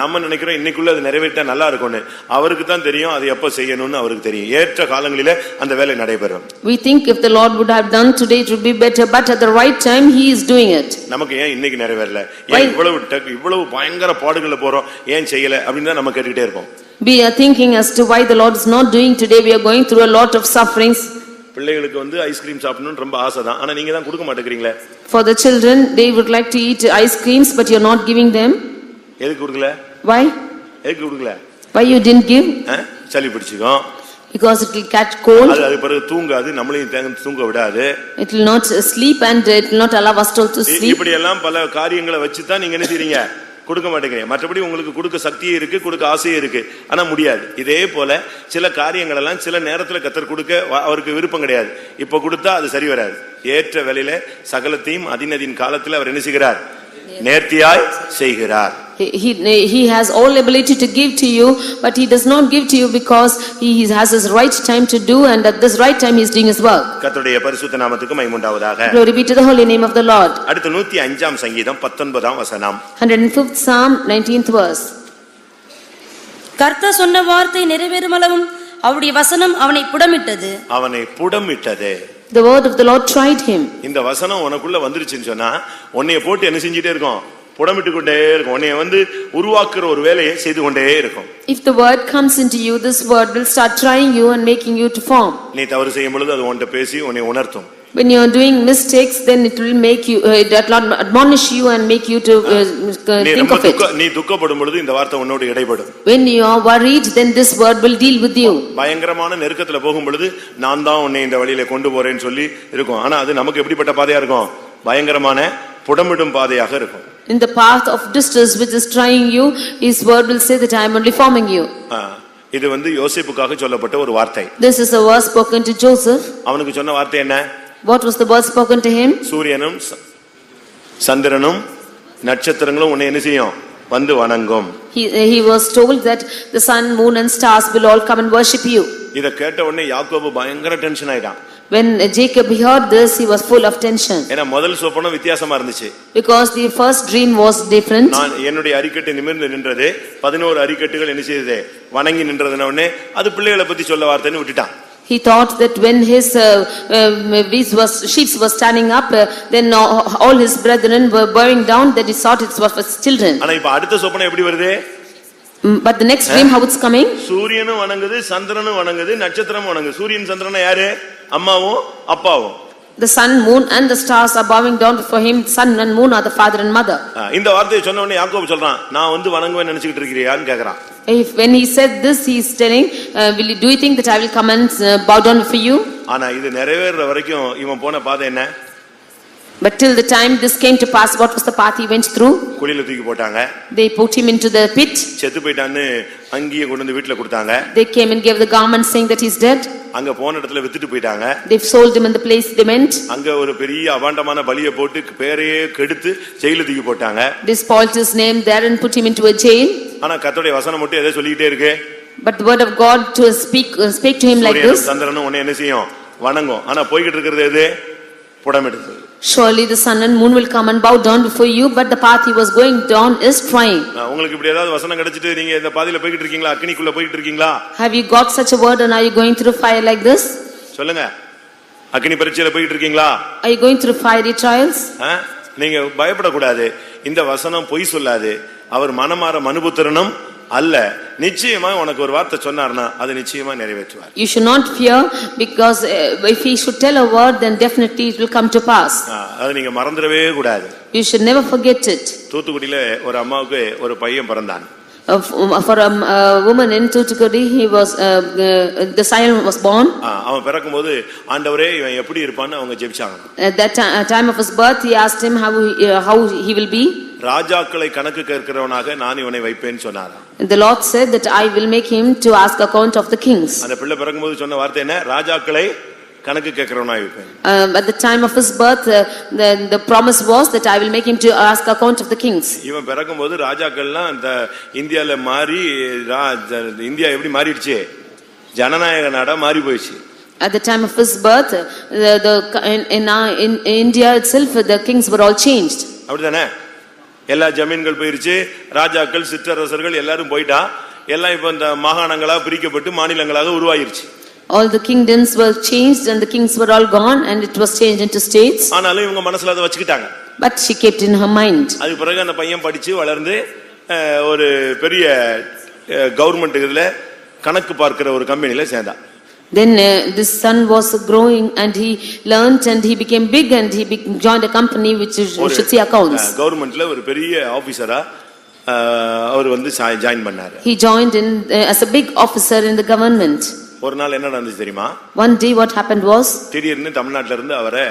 நம்ம நினைக்கிறோம் இன்னைக்குள்ள அது நிறைவேற்றா நல்லா இருக்கும்னு. அவருக்கு தான் தெரியும் அது எப்ப செய்யணும்னு அவருக்கு தெரியும். ஏற்ற காலங்களிலே அந்த வேலை நடைபெறும். We think if the Lord would have done today it would be better, but at the right time he is doing it. நமக்கு ஏன் இன்னைக்கு நிறைவேறல, ஏன் இவ்வளவு பயங்கர பாடுகள்ல போறோம், ஏன் செய்யல அப்படின்னு தான் நம்ம கேட்டுக்கிட்டே இருப்போம். We are thinking as to why the Lord is not doing today. We are going through a lot of sufferings. பிள்ளைகளுக்கு வந்து ஐஸ்கிரீம் சாப்பிடணும்னு ரொம்ப ஆசை தான், ஆனா நீங்க தான் கொடுக்க மாட்டேங்கிறீங்களே. For the children, they would like to eat ice creams, but you are not giving them. எதுக்கு கொடுக்கல? Why? எதுக்கு கொடுக்கல? Why you didn't give? சளி பிடிச்சுக்கும். Because it will catch cold. அது பிறகு தூங்காது, நம்மளையும் தூங்க விடாது. It will not sleep and it will not allow us to sleep. இப்படி எல்லாம் பல காரியங்களை வச்சு தான் நீங்க என்ன செய்றீங்க, கொடுக்க மாட்டேங்கிறீங்க. மற்றபடி உங்களுக்கு கொடுக்க சக்தியே இருக்கு, கொடுக்க ஆசையே இருக்கு, ஆனா முடியாது. இதே போல சில காரியங்கள் எல்லாம் சில நேரத்துல கர்த்தர் கொடுக்க அவருக்கு விருப்பம் கிடையாது. இப்ப கொடுத்தா அது சரி வராது. ஏற்ற வேளையில சகலத்தையும் அதினதின் காலத்துல அவர் என்ன செய்கிறார், நேர்த்தியாய் செய்கிறார். He has all ability to give to you, but he does not give to you because he has his right time to do, and at this right time he is doing his work. கர்த்தருடைய பரிசுத்த நாமத்துக்கு மகிமை உண்டாவதாக. Glory be to the holy name of the Lord. அடுத்து 105ஆம் சங்கீதம் 19ஆம் வசனம். 105th Psalm 19th verse. கர்த்தர் சொன்ன வார்த்தை நிறைவேறும் அளவும் அவருடைய வசனம் அவனை புடமிட்டது. அவனை புடமிட்டது. The word of the Lord tried him. இந்த வசனம் உனக்குள்ள வந்துருச்சுன்னு சொன்னா உன்னைய போட்டு என்ன செஞ்சிட்டே இருக்கும், புடமிட்டு கொண்டே இருக்கும். உன்னைய வந்து உருவாக்குற ஒரு வேலையை செய்து கொண்டே இருக்கும். If the word comes into you, this word will start trying you and making you to form. நீ தவறு செய்யும் பொழுது அது உன்கிட்ட பேசி உன்னை உணர்த்தும். When you are doing mistakes, then it will make you, it will admonish you and make you to think of it. நீ துக்கப்படும் பொழுது இந்த வார்த்தை உன்னோடு இடைபடும். When you are worried, then this word will deal with you. பயங்கரமான நெருக்கத்துல போகும் பொழுது நான் தான் உன்னை இந்த வழியில கொண்டு போறேன்னு சொல்லி இருக்கும். ஆனா அது நமக்கு எப்படிப்பட்ட பாதையா இருக்கும், பயங்கரமான புடமிடும் பாதையாக இருக்கும். In the path of distress which is trying you, his word will say that I am only forming you. இது வந்து யோசேப்புக்காக சொல்லப்பட்ட ஒரு வார்த்தை. This is a word spoken to Joseph. அவனுக்கு சொன்ன வார்த்தை என்ன? What was the word spoken to him? சூரியனும் சந்திரனும் நட்சத்திரங்களும் உன்னை என்ன செய்யும், வந்து வணங்கும். He was told that the sun, moon and stars will all come and worship you. இத கேட்ட உடனே யாக்கோபு பயங்கர டென்ஷன் ஆயிட்டான். When Jacob heard this, he was full of tension. ஏன்னா முதல் சொப்பனம் வித்தியாசமா இருந்துச்சு. Because the first dream was different. நான் என்னுடைய அரிக்கட்டு நிமிர்ந்து நின்றது, 11 அரிக்கட்டுகள் என்ன செய்தது, வணங்கி நின்றதுன உடனே அது பிள்ளைகளை பத்தி சொல்ல வார்த்தைன்னு விட்டுட்டான். He thought that when his sheep was standing up, then all his brethren were bowing down, that he thought it was for children. ஆனா இப்ப அடுத்த சொப்பனம் எப்படி வருது? But the next dream, how it's coming? சூரியனும் வணங்குது, சந்திரனும் வணங்குது, நட்சத்திரமும் வணங்குது. சூரியன் சந்திரனா யாரு? அம்மாவும் அப்பாவும். The sun, moon and the stars are bowing down before him. Sun and moon are the father and mother. இந்த வார்த்தையை சொன்ன உடனே யாக்கோபு சொல்றான், நான் வந்து வணங்குவேன்னு நினைச்சிட்டு இருக்கிறியான்னு கேக்குறான். When he said this, he is telling, do you think that I will come and bow down for you? ஆனா இது நிறைவேற வரைக்கும் இவன் போன பாதை என்ன? But till the time this came to pass, what was the path he went through? குழியில தூக்கி போட்டாங்க. They put him into the pit. செத்து போயிட்டான்னு அங்கேயே கொண்டு வந்து வீட்ல கொடுத்தாங்க. They came and gave the garment saying that he is dead. அங்க போன இடத்துல வித்துட்டு போயிட்டாங்க. They sold him in the place they went. அங்க ஒரு பெரிய அபாண்டமான பலியை போட்டு பேரையே கெடுத்து ஜெயில தூக்கி போட்டாங்க. They spoiled his name there and put him into a jail. ஆனா கர்த்தருடைய வசனம் மட்டும் எதை சொல்லிட்டே இருக்கு? But the word of God to speak to him like this. சந்திரனும் உன்னை என்ன செய்யும், வணங்கும். ஆனா போய்கிட்டு இருக்கிறது எது? புடமிடுது. Surely the sun and moon will come and bow down before you, but the path he was going down is trying. உங்களுக்கு இப்படி ஏதாவது வசனம் கிடைச்சிட்டு நீங்க இந்த பாதையில போய்கிட்டு இருக்கீங்களா, அக்கினிக்குள்ள போய்கிட்டு இருக்கீங்களா? Have you got such a word and are you going through fire like this? சொல்லுங்க, அக்கினி பரீட்சையில போய்கிட்டு இருக்கீங்களா? Are you going through fiery trials? நீங்க பயப்படக்கூடாது. இந்த வசனம் பொய் சொல்லாது. அவர் மனமாற மனுபுத்திரனும் அல்ல. நிச்சயமா உனக்கு ஒரு வார்த்தை சொன்னார்னா அது நிச்சயமா நிறைவேற்றுவார். You should not fear, because if he should tell a word, then definitely it will come to pass. அது நீங்க மறந்துடவே கூடாது. You should never forget it. தூத்துக்குடியில ஒரு அம்மாவுக்கு ஒரு பையன் பிறந்தான். For a woman in Tuticorin, he was the child was born. அவன் பிறக்கும்போது ஆண்டவரே இவன் எப்படி இருப்பான்னு அவங்க ஜெபிச்சாங்க. At that time of his birth, he asked him how he will be. ராஜாக்களை கணக்கு கேட்கிறவனாக நான் இவனை வைப்பேன்னு சொன்னார். The Lord said that I will make him to ask account of the kings. அந்த பிள்ளை பிறக்கும்போது சொன்ன வார்த்தை என்ன? ராஜாக்களை கணக்கு கேட்கிறவனாக வைப்பேன். At the time of his birth, the promise was that I will make him to ask account of the kings. இவன் பிறக்கும்போது ராஜாக்கள்லாம் அந்த இந்தியால மாறி இந்தியா எப்படி மாறிடுச்சு? ஜனநாயக நாடா மாறி போயிடுச்சு. At the time of his birth, in India itself, the kings were all changed. அப்படிதானே? எல்லா ஜமீன்கள் போயிருச்சு, ராஜாக்கள் சிற்றரசர்கள் எல்லாரும் போயிட்டா, எல்லாம் இப்ப இந்த மாகாணங்களா பிரிக்கப்பட்டு மாநிலங்களாக உருவாயிருச்சு. All the kingdoms were changed and the kings were all gone and it was changed into states. ஆனாலும் இவங்க மனசுல அதை வச்சுக்கிட்டாங்க. But she kept in her mind. அதுக்கு பிறகு அந்த பையன் படிச்சு வளர்ந்து ஒரு பெரிய கவர்மெண்ட் இதுல கணக்கு பார்க்கிற ஒரு கம்பெனில சேர்ந்தான். Then this son was growing and he learned and he became big and he joined a company which should see accounts. கவர்மெண்ட்ல ஒரு பெரிய ஆபீசரா அவர் வந்து ஜாயின் பண்ணாரு. He joined in as a big officer in the government. ஒரு நாள் என்ன நடந்துச்சு தெரியுமா? One day what happened was, திடீர்னு தமிழ்நாட்டுல இருந்து அவரை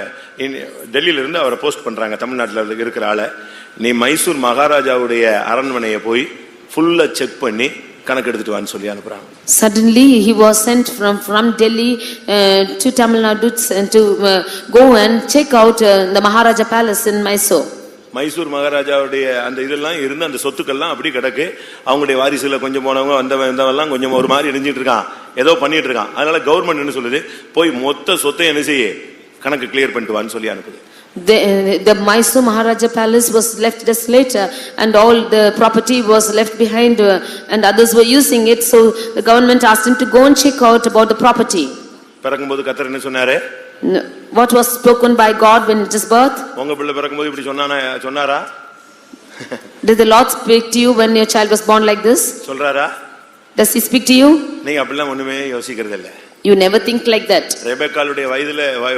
டெல்லியில இருந்து அவரை போஸ்ட் பண்றாங்க. தமிழ்நாட்டுல இருக்கிற ஆளை நீ மைசூர் மகாராஜாவுடைய அரண்மனையை போய் ஃபுல்லா செக் பண்ணி கணக்கு எடுத்துட்டு வான்னு சொல்லி அனுப்புறாங்க. Suddenly he was sent from Delhi to Tamil Nadu to go and check out the Maharaja palace in Mysore. Mysore மகாராஜாவுடைய அந்த இதெல்லாம் இருந்து அந்த சொத்துக்கள்லாம் அப்படி கிடக்கு. அவங்களுடைய வாரிசுல கொஞ்சம் போனவங்க வந்தவெல்லாம் கொஞ்சம் ஒரு மாதிரி இணைஞ்சிட்டு இருக்கான், ஏதோ பண்ணிட்டு இருக்கான். அதனால கவர்மெண்ட் என்ன சொல்லுது, போய் மொத்த சொத்தை என்ன செய்ய கணக்கு கிளியர் பண்ணிட்டு வான்னு சொல்லி அனுப்புது. The Mysore Maharaja palace was left desolate and all the property was left behind and others were using it, so the government asked him to go and check out about the property. பிறக்கும்போது கர்த்தர் என்ன சொன்னாரு? What was spoken by God when it is birth? உங்க பிள்ளை பிறக்கும்போது இப்படி சொன்னாரா? Did the Lord speak to you when your child was born like this? சொல்றாரா? Does he speak to you? நீங்க அப்படிலாம் ஒண்ணுமே யோசிக்கிறது இல்ல. You never think like that. ரெபெக்காளுடைய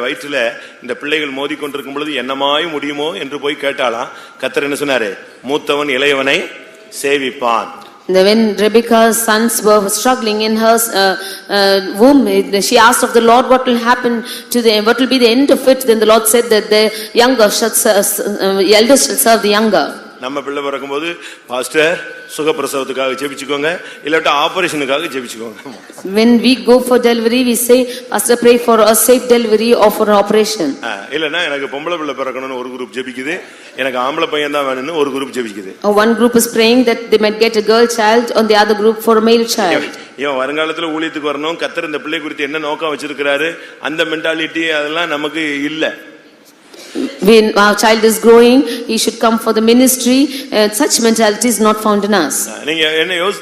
வயிற்றில இந்த பிள்ளைகள் மோதி கொண்டிருக்கும் பொழுது என்னமாய் முடியுமோ என்று போய் கேட்டாலாம். கர்த்தர் என்ன சொன்னாரு? மூத்தவன் இளையவனை சேவிப்பான். When Rebekah's sons were struggling in her womb, she asked of the Lord what will happen to them, what will be the end of it. Then the Lord said that the elders shall serve the younger. நம்ம பிள்ளை பிறக்கும்போது pastor சுகப்பிரசவத்துக்காக ஜெபிச்சுக்கோங்க, இல்லாட்டா ஆபரேஷனுக்காக ஜெபிச்சுக்கோங்க. When we go for delivery, we say, Pastor, pray for a safe delivery or for an operation. இல்லனா எனக்கு பொம்பளை பிள்ளை பிறக்கணும்னு ஒரு group ஜெபிக்குது, எனக்கு ஆம்பளை பையன் தான் வேணும்னு ஒரு group ஜெபிக்குது. One group is praying that they might get a girl child, on the other group for a male child. இவன் வருங்காலத்துல ஊழியத்துக்கு வரணும், கர்த்தர் இந்த பிள்ளை குறித்து என்ன நோக்கம் வச்சிருக்கிறாரு, அந்த மென்டாலிட்டி அதெல்லாம் நமக்கு இல்ல. When our child is growing, he should come for the ministry. Such mentality is not found in us.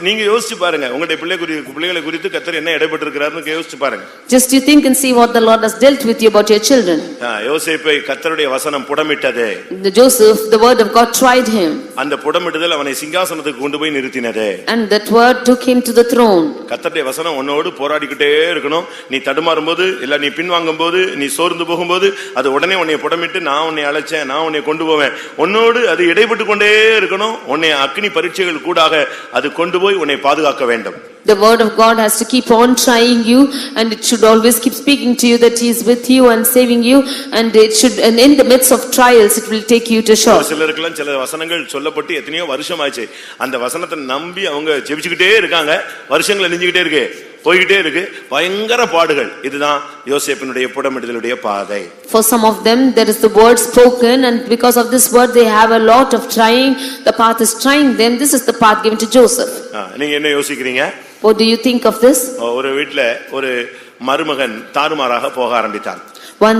நீங்க யோசிச்சு பாருங்க, உங்களுடைய பிள்ளைகளை குறித்து கர்த்தர் என்ன இடைப்பட்டிருக்கிறாருன்னு யோசிச்சு பாருங்க. Just you think and see what the Lord has dealt with you about your children. யோசேப்பை கர்த்தருடைய வசனம் புடமிட்டது. The Joseph, the word of God tried him. அந்த புடமிடுதல் அவனை சிங்காசனத்துக்கு கொண்டு போய் நிறுத்தினது. And that word took him to the throne. கர்த்தருடைய வசனம் உன்னோடு போராடிக்கிட்டே இருக்கணும். நீ தடுமாறும்போது இல்ல நீ பின்வாங்கும்போது நீ சோர்ந்து போகும்போது அது உடனே உன்னை புடமிட்டு நான் உன்னை அழைச்சேன், நான் உன்னை கொண்டு போவேன், உன்னோடு அது இடைப்பட்டு கொண்டே இருக்கணும். உன்னை அக்னி பரீட்சைகள் கூடாக அது கொண்டு போய் உன்னை பாதுகாக்க வேண்டும். The word of God has to keep on trying you and it should always keep speaking to you that he is with you and saving you, and it should, and in the midst of trials it will take you to shore. சிலருக்குலாம் சில வசனங்கள் சொல்லப்பட்டு எத்தனையோ வருஷம் ஆச்சு, அந்த வசனத்தை நம்பி அவங்க ஜெபிச்சுக்கிட்டே இருக்காங்க, வருஷங்கள் நெஞ்சிக்கிட்டே இருக்கு, போய்கிட்டே இருக்கு, பயங்கர பாடுகள். இதுதான் யோசேப்பினுடைய புடமிடுதலுடைய பாதை. For some of them there is the word spoken and because of this word they have a lot of trying, the path is trying them. This is the path given to Joseph. நீங்க என்ன யோசிக்கிறீங்க? What do you think of this? ஒரு வீட்ல ஒரு மருமகன் தாறுமாறாக போக ஆரம்பித்தான். One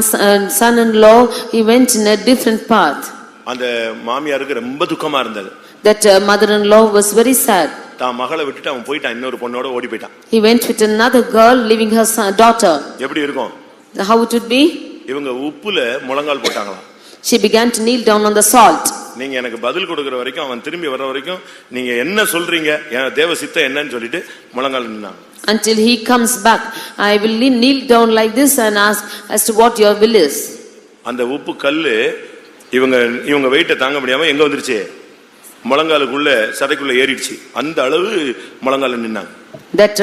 son-in-law, he went in a different path. அந்த மாமியாருக்கு ரொம்ப துக்கமா இருந்தது. That mother-in-law was very sad. தான் மகளை விட்டுட்டு அவன் போயிட்டான், இன்னொரு பொண்ணோட ஓடி போயிட்டான். He went with another girl leaving her daughter. எப்படி இருக்கும்? How it would be? இவங்க உப்புல முழங்கால் போட்டாங்களாம். She began to kneel down on the salt. நீங்க எனக்கு பதில் கொடுக்கிற வரைக்கும், அவன் திரும்பி வர வரைக்கும் நீங்க என்ன சொல்றீங்க, தேவ சித்தம் என்னன்னு சொல்லிட்டு முழங்கால் நின்னாங்க. Until he comes back, I will kneel down like this and ask as to what your will is. அந்த உப்பு கல்லு இவங்க வெயிட்ட தாங்க முடியாம எங்க வந்துருச்சு? முழங்காலுக்குள்ள சதைக்குள்ள ஏறிடுச்சு. அந்த அளவு முழங்கால நின்னாங்க. That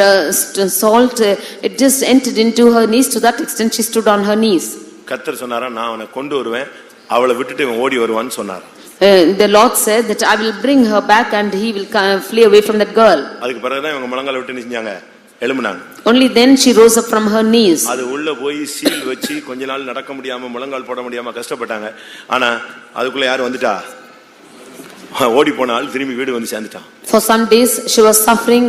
salt, it just entered into her knees. To that extent, she stood on her knees. கர்த்தர் சொன்னாரா, நான் அவனை கொண்டு வருவேன், அவளை விட்டுட்டு இவன் ஓடி வருவான்னு சொன்னார். The Lord said that I will bring her back and he will flee away from that girl. அதுக்கு பிறகுதான் இவங்க முழங்கால விட்டு நின்னாங்க, எழும்பினாங்க. Only then she rose up from her knees. அது உள்ள போய் சீல் வச்சு கொஞ்ச நாள் நடக்க முடியாம முழங்கால் போட முடியாம கஷ்டப்பட்டாங்க. ஆனா அதுக்குள்ள யார் வந்துட்டா, ஓடி போனால் திரும்பி வீடு வந்து சேர்ந்துட்டான். For some days she was suffering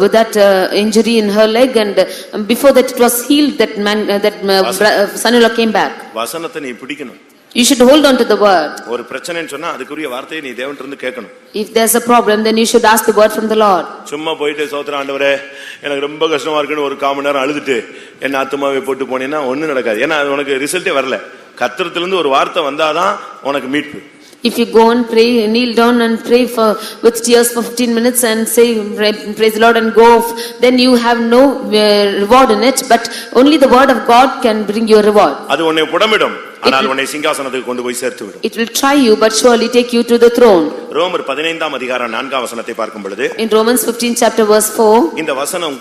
with that injury in her leg, and before that it was healed. That man, son-in-law came back. வசனத்தை நீ பிடிக்கணும். You should hold on to the word. ஒரு பிரச்சனைன்னு சொன்னா அதுக்குரிய வார்த்தையை நீ தேவன்கிட்ட இருந்து கேட்கணும். If there's a problem, then you should ask the word from the Lord. சும்மா போயிட்டு சோத்திரம் ஆண்டவரே எனக்கு ரொம்ப கஷ்டமா இருக்குன்னு ஒரு காம நேரம் அழுதுட்டு என்ன ஆத்துமாவை போட்டு போனேன்னா ஒண்ணும் நடக்காது. ஏன்னா அது உனக்கு ரிசல்ட்டே வரல. கர்த்தரத்துல இருந்து ஒரு வார்த்தை வந்தாதான் உனக்கு மீட்பு. If you go and pray, kneel down and pray with tears for 15 minutes and say praise the Lord and go off, then you have no reward in it, but only the word of God can bring you a reward. அது உன்னை புடமிடும், ஆனால் உன்னை சிங்காசனத்துக்கு கொண்டு போய் சேர்த்து விடும். It will try you but surely take you to the throne. ரோமர் 15ஆம் அதிகாரம் 4ஆம் வசனத்தை பார்க்கும் பொழுது, in Romans 15 chapter verse 4, இந்த வசனம்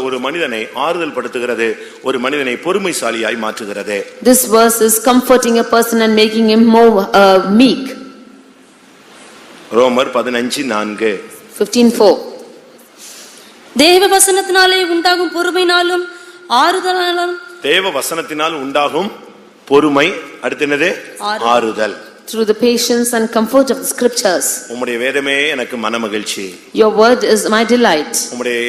ஒரு மனிதனை ஆறுதல் படுத்துகிறது, ஒரு மனிதனை பொறுமைசாலியாய் மாற்றுகிறது. This verse is comforting a person and making him more meek. ரோமர் 15:4. 15:4. தேவ வசனத்தினாலே உண்டாகும் பொறுமையினாலும் ஆறுதலாலும், தேவ வசனத்தினால் உண்டாகும் பொறுமை, அடுத்து என்னது, ஆறுதல். Through the patience and comfort of the scriptures. உம்முடைய வேதமே எனக்கு மனமகிழ்ச்சி. Your word is my delight.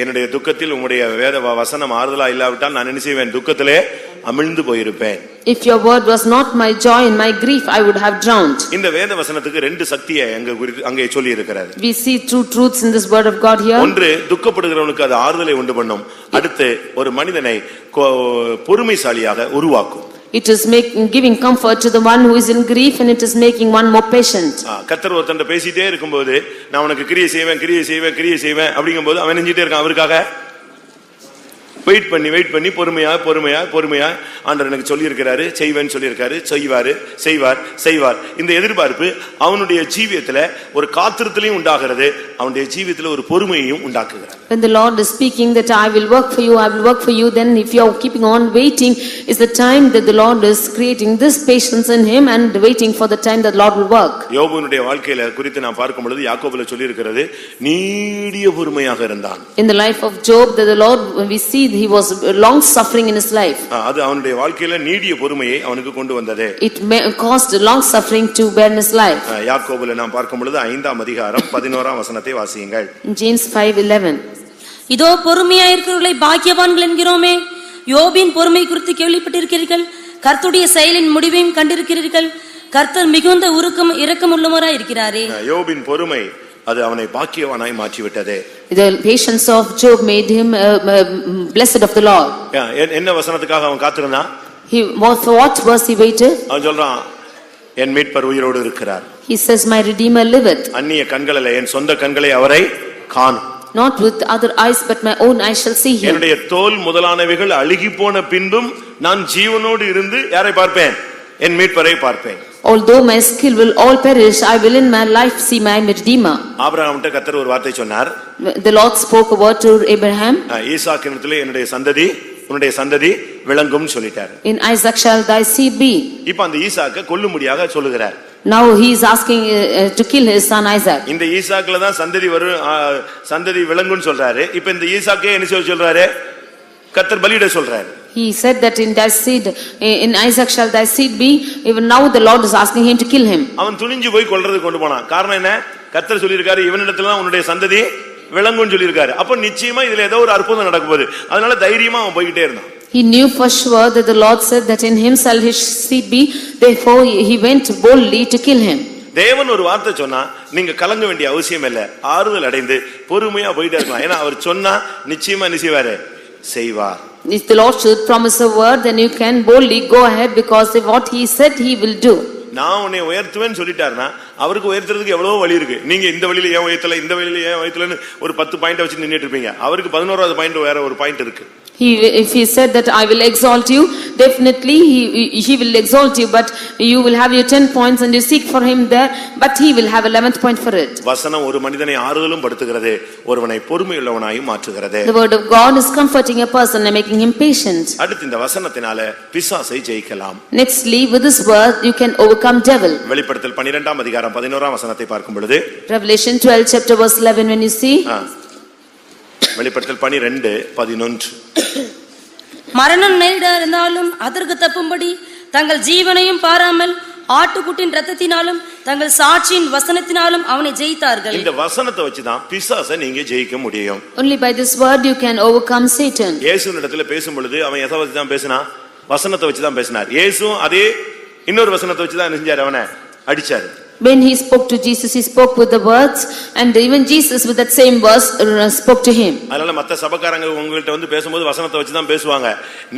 என்னுடைய துக்கத்தில் உம்முடைய வேத வசனம் ஆறுதலா இல்லாவிட்டால் நான் என்ன செய்வேன், துக்கத்திலே அமிழ்ந்து போயிருப்பேன். If your word was not my joy in my grief, I would have drowned. இந்த வேத வசனத்துக்கு ரெண்டு சக்தியை அங்கே சொல்லி இருக்கிறார். We see two truths in this word of God here. ஒன்று, துக்கப்படுகிறவனுக்கு அது ஆறுதலை உண்டு பண்ணும். அடுத்து, ஒரு மனிதனை பொறுமைசாலியாக உருவாக்கும். It is giving comfort to the one who is in grief, and it is making one more patient. கர்த்தர் ஒருத்தன் பேசிட்டே இருக்கும்போது நான் உனக்கு கிரியை செய்வேன் அப்படிங்கும்போது அவன் நெஞ்சிட்டே இருக்கான். அவருக்காக வெயிட் பண்ணி பொறுமையா ஆண்டவர் எனக்கு சொல்லி இருக்கிறாரு, செய்வேன்னு சொல்லி இருக்காரு, செய்வார். இந்த எதிர்பார்ப்பு அவனுடைய ஜீவியத்துல ஒரு காத்திரத்திலையும் உண்டாகிறது, அவனுடைய ஜீவியத்துல ஒரு பொறுமையையும் உண்டாக்குகிறார். When the Lord is speaking that I will work for you, then if you are keeping on waiting, is the time that the Lord is creating this patience in him and waiting for the time that the Lord will work. யோபுனுடைய வாழ்க்கையில குறித்து நான் பார்க்கும் பொழுது யாக்கோபுல சொல்லி இருக்கிறது, நீடிய பொறுமையாக இருந்தான். In the life of Job, that the Lord, we see he was long suffering in his life. அது அவனுடைய வாழ்க்கையில நீடிய பொறுமையை அவனுக்கு கொண்டு வந்தது. It caused long suffering to bear in his life. யாக்கோபுல நாம் பார்க்கும் பொழுது 5ஆம் அதிகாரம் 11ஆம் வசனத்தை வாசியுங்கள். James 5:11. இதோ பொறுமையாயிருக்கிறவர்களை பாக்கியவான்கள் என்கிறோமே, யோபின் பொறுமை குறித்து கேள்விப்பட்டிருக்கிறீர்கள், கர்த்தருடைய செயலின் முடிவையும் கண்டிருக்கிறீர்கள். கர்த்தர் மிகுந்த இரக்கமுள்ளவராய் இருக்கிறாரே. யோபின் பொறுமை அது அவனை பாக்கியவானாய் மாற்றிவிட்டது. The patience of Job made him blessed of the Lord. என்ன வசனத்துக்காக அவன் காத்திருந்தான்? For what verse he waited? அவன் சொல்றான், என் மீட்பர் உயிரோடு இருக்கிறார். He says, my Redeemer liveth. அந்நிய கண்களிலே என் சொந்த கண்களை அவரை காணும். Not with other eyes, but my own eyes shall see him. என்னுடைய தோல் முதலானவைகள் அழுகி போன பின்பும் நான் ஜீவனோடு இருந்து யாரை பார்ப்பேன்? என் மீட்பரை பார்ப்பேன். Although my skill will all perish, I will in my life see my Redeemer. ஆபிரகாம்கிட்ட கர்த்தர் ஒரு வார்த்தை சொன்னார். The Lord spoke a word to Abraham. ஈசாக்கினிடத்திலே உன்னுடைய சந்ததி விளங்கும் சொல்லிட்டார். In Isaac shall thy seed be. இப்ப அந்த ஈசாக்க கொல்லும்படியாக சொல்லுகிறார். Now he is asking to kill his son Isaac. இந்த ஈசாக்குல தான் சந்ததி விளங்கும்னு சொல்றாரு. இப்ப இந்த ஈசாக்கே என்ன சொல்றாரு? கர்த்தர் பலியிட சொல்றாரு. He said that in thy seed, in Isaac shall thy seed be. Even now the Lord is asking him to kill him. அவன் துணிஞ்சு போய் கொல்றதுக்கு கொண்டு போனான். காரணம் என்ன? கர்த்தர் சொல்லியிருக்காரு, இவனிடத்துல தான் உன்னுடைய சந்ததி விளங்கும்னு சொல்லியிருக்காரு. அப்ப நிச்சயமா இதுல ஏதோ ஒரு அற்புதம் நடக்க போகுது. அதனால தைரியமா அவன் போயிட்டே இருந்தான். He knew for sure that the Lord said that in him shall his seed be. Therefore he went boldly to kill him. தேவன் ஒரு வார்த்தை சொன்னா நீங்க கலங்க வேண்டிய அவசியம் இல்ல. ஆறுதல் அடைந்து பொறுமையா போயிட்டே இருக்கலாம். ஏன்னா அவர் சொன்னா நிச்சயமா நிச்சயவாரு செய்வார். If the Lord should promise a word, then you can boldly go ahead, because if what he said he will do. நான் உன்னை உயர்த்துவேன்னு சொல்லிட்டாருன்னா அவருக்கு உயர்த்துறதுக்கு எவ்வளவு வழி இருக்கு. நீங்க இந்த வழியில ஏன் உயர்த்தல, இந்த வழியில ஏன் உயர்த்தலன்னு ஒரு 10 பாயிண்ட் வச்சு நின்னுட்டு இருப்பீங்க. அவருக்கு 11வது பாயிண்ட் வேற ஒரு பாயிண்ட் இருக்கு. If he said that I will exalt you, definitely he will exalt you, but you will have your 10 points and you seek for him there, but he will have 11th point for it. வசனம் ஒரு மனிதனை ஆறுதலும் படுத்துகிறது, ஒருவனை பொறுமையுள்ளவனாயும் மாற்றுகிறது. The word of God is comforting a person and making him patient. அடுத்து இந்த வசனத்தினால பிசாசை ஜெயிக்கலாம். Nextly, with this word you can overcome devil. வெளிப்படுத்தல் 12ஆம் அதிகாரம் 11ஆம் வசனத்தை பார்க்கும் பொழுது, Revelation 12 chapter verse 11, when you see வெளிப்படுத்தல் 12:11, மரணம் நேரிட இருந்தாலும் அதற்கு தப்பும்படி தங்கள் ஜீவனையும் பாராமல் ஆட்டுக்குட்டின் இரத்தத்தினாலும் தங்கள் சாட்சியின் வசனத்தினாலும் அவனை ஜெயித்தார்கள். இந்த வசனத்தை வச்சு தான் பிசாசை நீங்க ஜெயிக்க முடியும். only by this word you can overcome Satan. இயேசுவினிடத்தில் பேசும் பொழுது அவன் எதை வச்சு தான் பேசினான்? வசனத்தை வச்சு தான் பேசினார். இயேசுவும் அதே இன்னொரு வசனத்தை வச்சு தான் என்ன செஞ்சார்? அவனை அடிச்சார். When he spoke to Jesus, he spoke with the words, and even Jesus with that same verse spoke to him. அதனால மத்த சபக்காரங்க உங்கள்ட்ட வந்து பேசும்போது வசனத்தை வச்சு தான் பேசுவாங்க.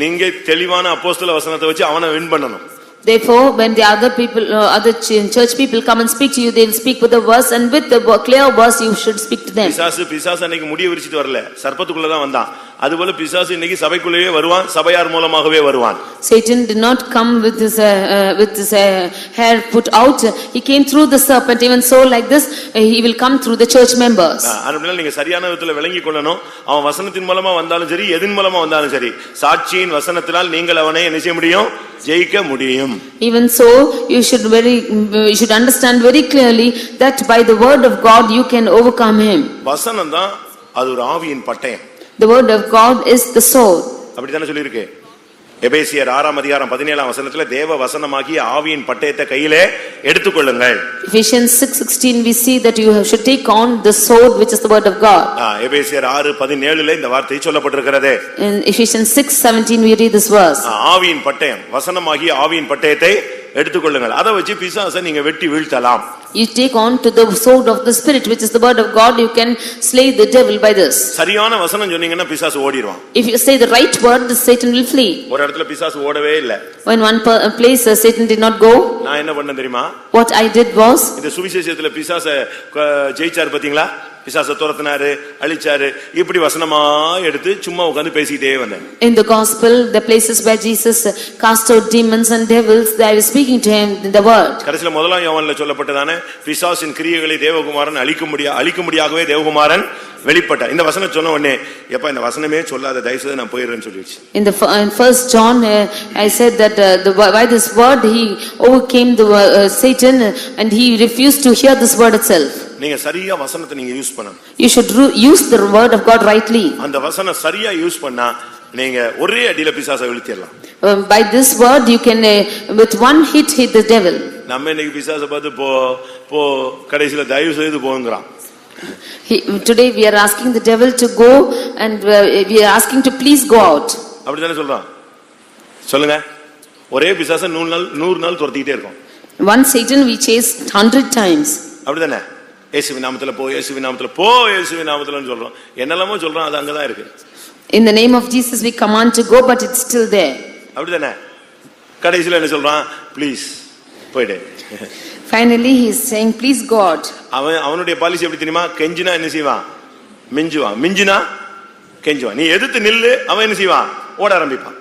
நீங்க தெளிவான அப்போஸ்தல வசனத்தை வச்சு அவனை வின் பண்ணணும். Therefore, when the other people, other church people come and speak to you, they will speak with the verse, and with the clear verse you should speak to them. பிசாசு அன்னைக்கு முடிய விரிச்சிட்டு வரல, சர்ப்பத்துக்குள்ள தான் வந்தான். அதுபோல பிசாசு இன்னைக்கு சபைக்குள்ளேயே வருவான், சபையார் மூலமாகவே வருவான். Satan did not come with his hair put out. He came through the serpent. Even so, like this, he will come through the church members. அதனால நீங்க சரியான விதத்துல விளங்கிக் கொள்ளணும். அவன் வசனத்தின் மூலமா வந்தாலும் சரி, எதின் மூலமா வந்தாலும் சரி, சாட்சியின் வசனத்தினால் நீங்கள் அவனை என்ன செய்ய முடியும்? ஜெயிக்க முடியும். Even so, you should understand very clearly that by the word of God you can overcome him. வசனம் தான் அது ஒரு ஆவியின் பட்டயம். The word of God is the sword. அப்படித்தானே சொல்லி இருக்கு. எபேசியர் 6ஆம் அதிகாரம் 17ஆம் வசனத்துல தேவ வசனமாகிய ஆவியின் பட்டயத்தை கையிலே எடுத்துக்கொள்ளுங்கள். Ephesians 6:16 we see that you should take on the sword which is the word of God. எபேசியர் 6:17ல இந்த வார்த்தை சொல்லப்பட்டிருக்கிறது. In Ephesians 6:17 we read this verse. ஆவியின் பட்டயம், வசனமாகிய ஆவியின் பட்டயத்தை எடுத்துக்கொள்ளுங்கள். அதை வச்சு பிசாசை நீங்க வெட்டி வீழ்த்தலாம். You take on to the sword of the spirit which is the word of God. You can slay the devil by this. சரியான வசனம் சொன்னீங்கன்னா பிசாசு ஓடிடுவான். If you say the right word, the Satan will flee. ஒரு இடத்துல பிசாசு ஓடவே இல்ல. When one place Satan did not go, நான் என்ன பண்ணேன் தெரியுமா? what I did was, இந்த சுவிசேஷத்துல பிசாசை ஜெயிச்சார் பாத்தீங்களா? பிசாசை துரத்தினாரு, அழிச்சாரு, இப்படி வசனமா எடுத்து சும்மா உட்கார்ந்து பேசிட்டே வந்தேன். In the gospel, the places where Jesus cast out demons and devils, I was speaking to him in the word. கடைசில முதலாம் யோவான்ல சொல்லப்பட்டதானே பிசாசின் கிரியைகளை தேவகுமாரன் அழிக்கும்படியாகவே தேவகுமாரன் வெளிப்பட்டார். இந்த வசனம் சொன்ன உடனே எப்ப இந்த வசனமே சொல்லாத தயவுசெய்து நான் போயிடுறேன்னு சொல்லிடுச்சு. In first John, I said that by this word he overcame the Satan and he refused to hear this word itself. நீங்க சரியா வசனத்தை நீங்க யூஸ் பண்ணணும். You should use the word of God rightly. அந்த வசனம் சரியா யூஸ் பண்ணா நீங்க ஒரே அடியில பிசாசை வீழ்த்திடலாம். By this word you can with one hit the devil. நம்ம இன்னைக்கு பிசாசை பார்த்து போ கடைசில தயவு செய்து போங்கறான். Today we are asking the devil to go and we are asking to please go out. அப்படிதானே சொல்றான். சொல்லுங்க. ஒரே பிசாசை 100 நாள் துரத்திட்டே இருக்கும். One Satan we chase 100 times. அப்படிதானே? இயேசுவின் நாமத்துல போ, இயேசுவின் நாமத்துல போ, இயேசுவின் நாமத்துலன்னு சொல்றோம். என்னெல்லாமோ சொல்றோம், அது அங்கதான் இருக்கு. In the name of Jesus we command to go, but it's still there. அப்படிதானே? கடைசில என்ன சொல்றான்? ப்ளீஸ் போய்டு. Finally he is saying please God. அவனுடைய பாலிசி எப்படி தெரியுமா? கெஞ்சினா என்ன செய்வான்? மிஞ்சுவான். மிஞ்சினா கெஞ்சுவான். நீ எதிர்த்து நில்லு, அவன் என்ன செய்வான்? ஓட ஆரம்பிப்பான்.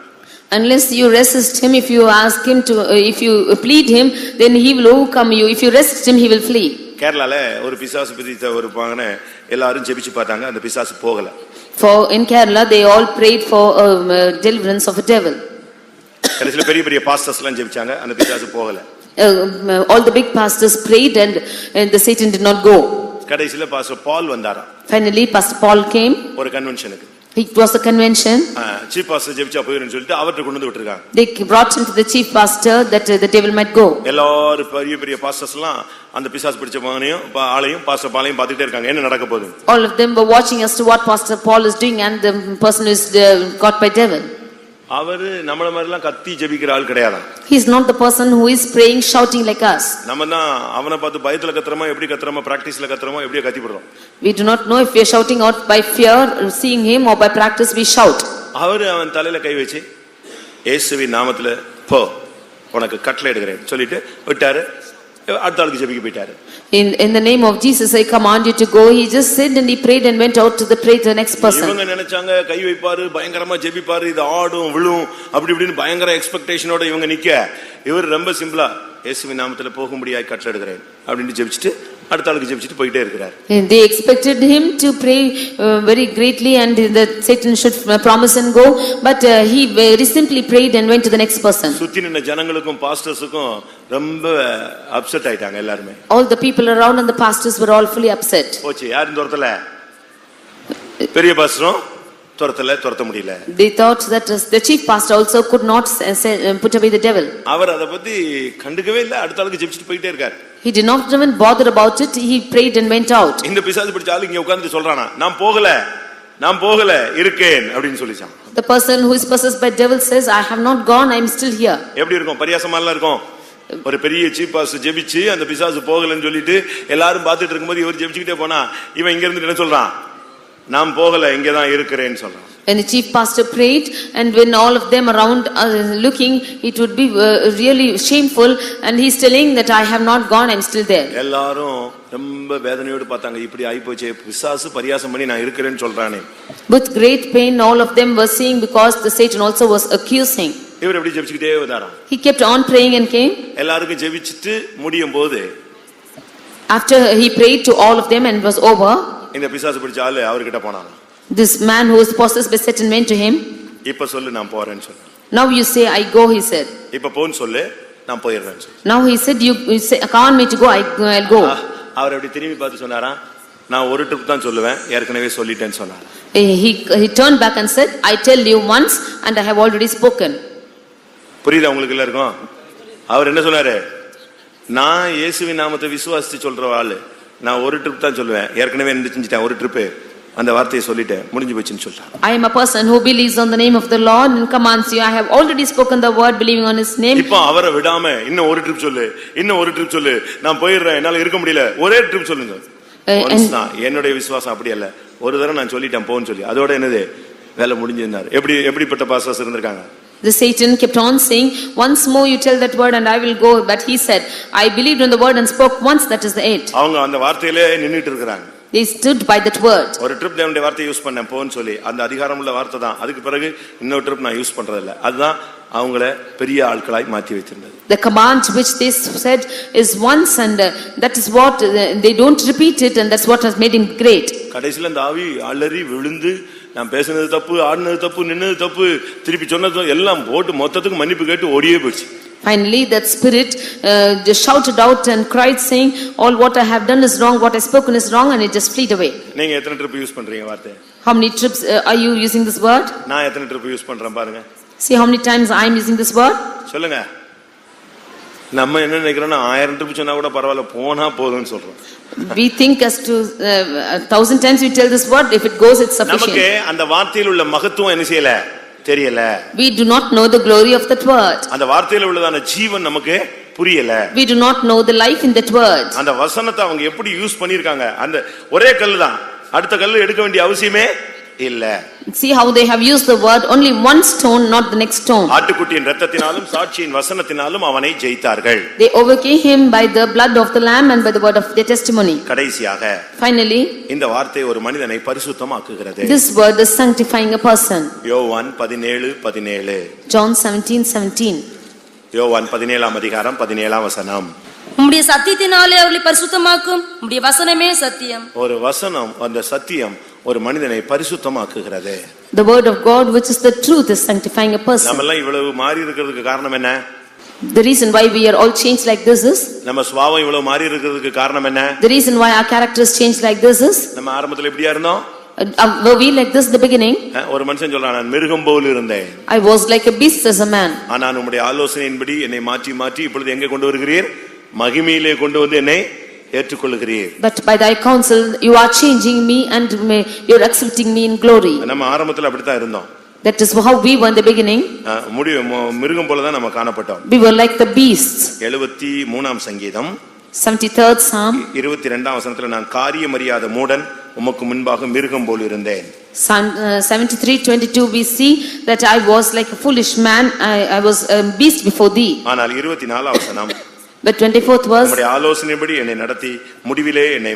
Unless you resist him, if you ask him to, if you plead him, then he will overcome you. If you resist him, he will flee. கேரளால ஒரு பிசாசு பிடித்த ஒரு பாங்கன எல்லாரும் ஜெபிச்சு பார்த்தாங்க, அந்த பிசாசு போகல. For in Kerala they all prayed for deliverance of a devil. கடைசில பெரிய பெரிய பாஸ்டர்ஸ் எல்லாம் ஜெபிச்சாங்க, அந்த பிசாசு போகல. All the big pastors prayed and the Satan did not go. கடைசில பாஸ்டர் பால் வந்தாராம். Finally Pastor Paul came. ஒரு கன்வென்ஷனுக்கு. It was a convention. Chief pastor ஜெபிச்சா போயிடுன்னு சொல்லிட்டு அவர்ட்ட கொண்டு வந்து விட்டுருக்காங்க. They brought him to the chief pastor that the devil might go. எல்லாரும் பெரிய பெரிய பாஸ்டர்ஸ் எல்லாம் அந்த பிசாசு பிடிச்ச மகனையும் ஆளையும் பாஸ்டர் பாலையும் பார்த்துட்டே இருக்காங்க, என்ன நடக்க போகுது. All of them were watching as to what Pastor Paul is doing and the person who is got by devil. அவரு நம்மள மாதிரி எல்லாம் கத்தி ஜெபிக்கிற ஆள் கிடையாது. He is not the person who is praying shouting like us. நம்ம தான் அவனை பார்த்து பயத்துல கத்துறோமா, எப்படி கத்துறோமா, பிராக்டீஸ்ல கத்துறோமா, எப்படியே கத்தி போடுறோம். We do not know if we are shouting out by fear, seeing him, or by practice we shout. அவரு அவன் தலையில கை வச்சு இயேசுவின் நாமத்துல போ, உனக்கு கட்டளை எடுக்கிறேன் சொல்லிட்டு விட்டாரு. அடுத்த ஆளுக்கு ஜெபிக்க போயிட்டாரு. In the name of Jesus, I command you to go. He just said and he prayed and went out to pray to the next person. இவங்க நினைச்சாங்க கை வைப்பாரு, பயங்கரமா ஜெபிப்பாரு, இது ஆடும் விழும் அப்படி இப்படின்னு பயங்கர எக்ஸ்பெக்டேஷனோட இவங்க நிக்க, இவர் ரொம்ப சிம்பிளா இயேசுவின் நாமத்துல போகும்படியாய் கட்டளையிடுகிறேன் அப்படின்னு ஜெபிச்சுட்டு அடுத்த ஆளுக்கு ஜெபிச்சுட்டு போயிட்டே இருக்கிறார். They expected him to pray very greatly and that Satan should promise and go, but he very simply prayed and went to the next person. சுத்தி நின்ன ஜனங்களுக்கும் பாஸ்டர்ஸுக்கும் ரொம்ப அப்செட் ஆயிட்டாங்க எல்லாரும். All the people around and the pastors were all fully upset. போச்சு, யாரும் துரத்தல, பெரிய பாஸ்டரும் துரத்த முடியல. They thought that the chief pastor also could not put away the devil. அவர் அத பத்தி கண்டுக்கவே இல்ல, அடுத்த ஆளுக்கு ஜெபிச்சுட்டு போயிட்டே இருக்கார். He did not even bother about it. He prayed and went out. இந்த பிசாசு பிடிச்ச ஆளு இங்க உட்கார்ந்து சொல்றானா, நான் போகல இருக்கேன் அப்படினு சொல்லிச்சான். The person who is possessed by devil says, I have not gone, I am still here. எப்படி இருக்கும், பரியாசமாலாம் இருக்கும். ஒரு பெரிய சீப் பாஸ்டர் ஜெபிச்சு அந்த பிசாசு போகலன்னு சொல்லிட்டு எல்லாரும் பார்த்துட்டு இருக்கும்போது இவர் ஜெபிச்சுக்கிட்டே போனா இவன் இங்க இருந்து என்ன சொல்றான், நான் போகல இங்க தான் இருக்கிறேன்னு சொல்றான். When the chief pastor prayed and when all of them around looking, it would be really shameful, and he's telling that I have not gone, I'm still there. எல்லாரும் ரொம்ப வேதனையோடு பார்த்தாங்க, இப்படி ஆயிப்போச்சே, பிசாசு பரியாசம் பண்ணி நான் இருக்கிறேன்னு சொல்றானே. With great pain all of them were seeing because the Satan also was accusing. இவர் எப்படி ஜெபிச்சுக்கிட்டே வந்தாராம். He kept on praying and came. எல்லாருக்கும் ஜெபிச்சிட்டு முடியும் போது after he prayed to all of them and was over, இந்த பிசாசு பிடிச்ச ஆளு அவர்கிட்ட போனானா. This man who was possessed by Satan went to him. இப்ப சொல்லு நான் போறேன்னு சொன்னான். Now you say I go, he said. இப்ப போன்னு சொல்லு நான் போயிடுறேன்னு சொன்னான். Now he said you say command me to go, I'll go. அவர் அப்படி திரும்பி பார்த்து சொன்னாரா, நான் ஒரு ட்ரிப் தான் சொல்லுவேன், ஏற்கனவே சொல்லிட்டேன்னு சொன்னார். He turned back and said, I tell you once and I have already spoken. புரியுதா உங்களுக்கு எல்லாருக்கும்? அவர் என்ன சொன்னாரு, நான் இயேசுவின் நாமத்தை விசுவாசித்து சொல்ற ஆளு, நான் ஒரு ட்ரிப் தான் சொல்லுவேன், ஏற்கனவே என்ன செஞ்சிட்டேன், ஒரு ட்ரிப் அந்த வார்த்தையை சொல்லிட்டேன், முடிஞ்சு போச்சுன்னு சொல்றான். I am a person who believes on the name of the Lord and commands you. I have already spoken the word believing on his name. இப்போ அவரை விடாம இன்னும் ஒரு ட்ரிப் சொல்லு, இன்னும் ஒரு ட்ரிப் சொல்லு, நான் போயிடுறேன், என்னால இருக்க முடியல, ஒரே ட்ரிப் சொல்லுங்க. என்னுடைய விசுவாசம் அப்படி அல்ல, ஒரு தடவை நான் சொல்லிட்டேன் போன்னு சொல்லி அதோட என்னது வேலை முடிஞ்சிருந்தாரு. எப்படிப்பட்ட பாஸ்டர்ஸ் இருந்திருக்காங்க. The Satan kept on saying, once more you tell that word and I will go, but he said, I believed on the word and spoke once, that is the it. அவங்க அந்த வார்த்தையிலே நின்னுட்டு இருக்காங்க. They stood by that word. ஒரு trip தேவனுடைய வார்த்தையை use பண்ணேன் போன்னு சொல்லி அந்த அதிகாரம் உள்ள வார்த்தை தான். அதுக்கு பிறகு இன்னொரு ட்ரிப் நான் யூஸ் பண்றது இல்ல. அதுதான் அவங்கள பெரிய ஆட்களாய் மாத்தி வைத்திருந்தது. The command which they said is once and that is what they don't repeat it and that's what has made him great. கடைசில அந்த ஆவி அலறி விழுந்து நான் பேசினது தப்பு, ஆடினது தப்பு, நின்னது தப்பு, திருப்பி சொன்னது எல்லாம் போட்டு மொத்தத்துக்கு மன்னிப்பு கேட்டு ஓடியே போயிடுச்சு. Finally that spirit just shouted out and cried saying, all what I have done is wrong, what I spoken is wrong, and it just fled away. நீங்க எத்தனை ட்ரிப் யூஸ் பண்றீங்க வார்த்தை? How many trips are you using this word? நான் எத்தனை trip use பண்றேன் பாருங்க. See how many times I am using this word? சொல்லுங்க. நம்ம என்ன நினைக்கிறோம்னா 1000 ட்ரிப் சொன்னா கூட பரவாயில்ல, போனா போதும்னு சொல்றோம். We think as to 1000 times we tell this word, if it goes it's sufficient. நமக்கு அந்த வார்த்தையில் உள்ள மகத்துவம் என்ன செய்யல, தெரியல. We do not know the glory of that word. அந்த வார்த்தையில் உள்ளதான ஜீவன் நமக்கு புரியல. We do not know the life in that word. அந்த வசனத்தை அவங்க எப்படி யூஸ் பண்ணிருக்காங்க, அந்த ஒரே கல்லு தான், அடுத்த கல்லு எடுக்க வேண்டிய அவசியமே இல்ல. See how they have used the word, only one stone, not the next stone. ஆட்டுக்குட்டியின் இரத்தத்தினாலும் சாட்சியின் வசனத்தினாலும் அவனை ஜெயித்தார்கள். They overcame him by the blood of the lamb and by the word of their testimony. கடைசியாக Finally இந்த வார்த்தை ஒரு மனிதனை பரிசுத்தமாக்குகிறது. this word is sanctifying a person. யோவான் 17:17. John 17:17. யோவான் 17ஆம் அதிகாரம் 17ஆம் வசனம். உம்முடைய சத்தியத்தினாலே அவர்களை பரிசுத்தமாக்கும், உம்முடைய வசனமே சத்தியம். ஒரு வசனம், அந்த சத்தியம் ஒரு மனிதனை பரிசுத்தமாக்குகிறது. The word of God which is the truth is sanctifying a person. நம்ம எல்லாம் இவ்வளவு மாறி இருக்கிறதுக்கு காரணம் என்ன? The reason why we are all changed like this is, நம்ம சுபாவம் இவ்வளவு மாறி இருக்கிறதுக்கு காரணம் என்ன? the reason why our character is changed like this is, நம்ம ஆரம்பத்துல எப்படியா இருந்தோம்? were we like this in the beginning? ஒரு மனுஷன் சொல்றான், நான் மிருகம் போல இருந்தேன், I was like a beast as a man. ஆனா உம்முடைய ஆலோசனையின்படி என்னை மாற்றி மாற்றி இப்பொழுது எங்கே கொண்டு வருகிறீர்? மகிமையிலே கொண்டு வந்து என்னை ஏற்றுக்கொள்கிறீர். But by thy counsel you are changing me and you are accepting me in glory. நம்ம ஆரம்பத்துல அப்படித்தான் இருந்தோம். That is how we were in the beginning. மிருகம் போல தான் நம்ம காணப்பட்டோம். We were like the beasts. 73ஆம் சங்கீதம் 73rd Psalm 22ஆம் வசனத்துல, நான் காரியம் அறியாத மூடன் உமக்கு முன்பாக மிருகம் போல இருந்தேன். Psalm 73:22 we see that I was like a foolish man, I was a beast before thee. ஆனால் 24ஆம் வசனம், The 24th verse, உம்முடைய ஆலோசனைப்படி என்னை நடத்தி முடிவிலே என்னை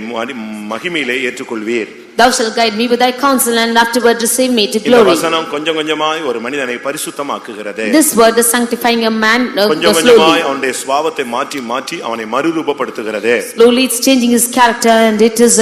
மகிமையிலே ஏற்றுக்கொள்வீர். thou shalt guide me with thy counsel and afterward receive me to இந்த glory. வசனம் கொஞ்சம் கொஞ்சமாய் ஒரு மனிதனை பரிசுத்தமாக்குகிறது. This word is sanctifying a man கொஞ்சம் slowly. கொஞ்சமாய் அவனுடைய சுபாவத்தை மாற்றி மாற்றி அவனை மறுரூபப்படுத்துகிறது. Slowly it's changing his character and it is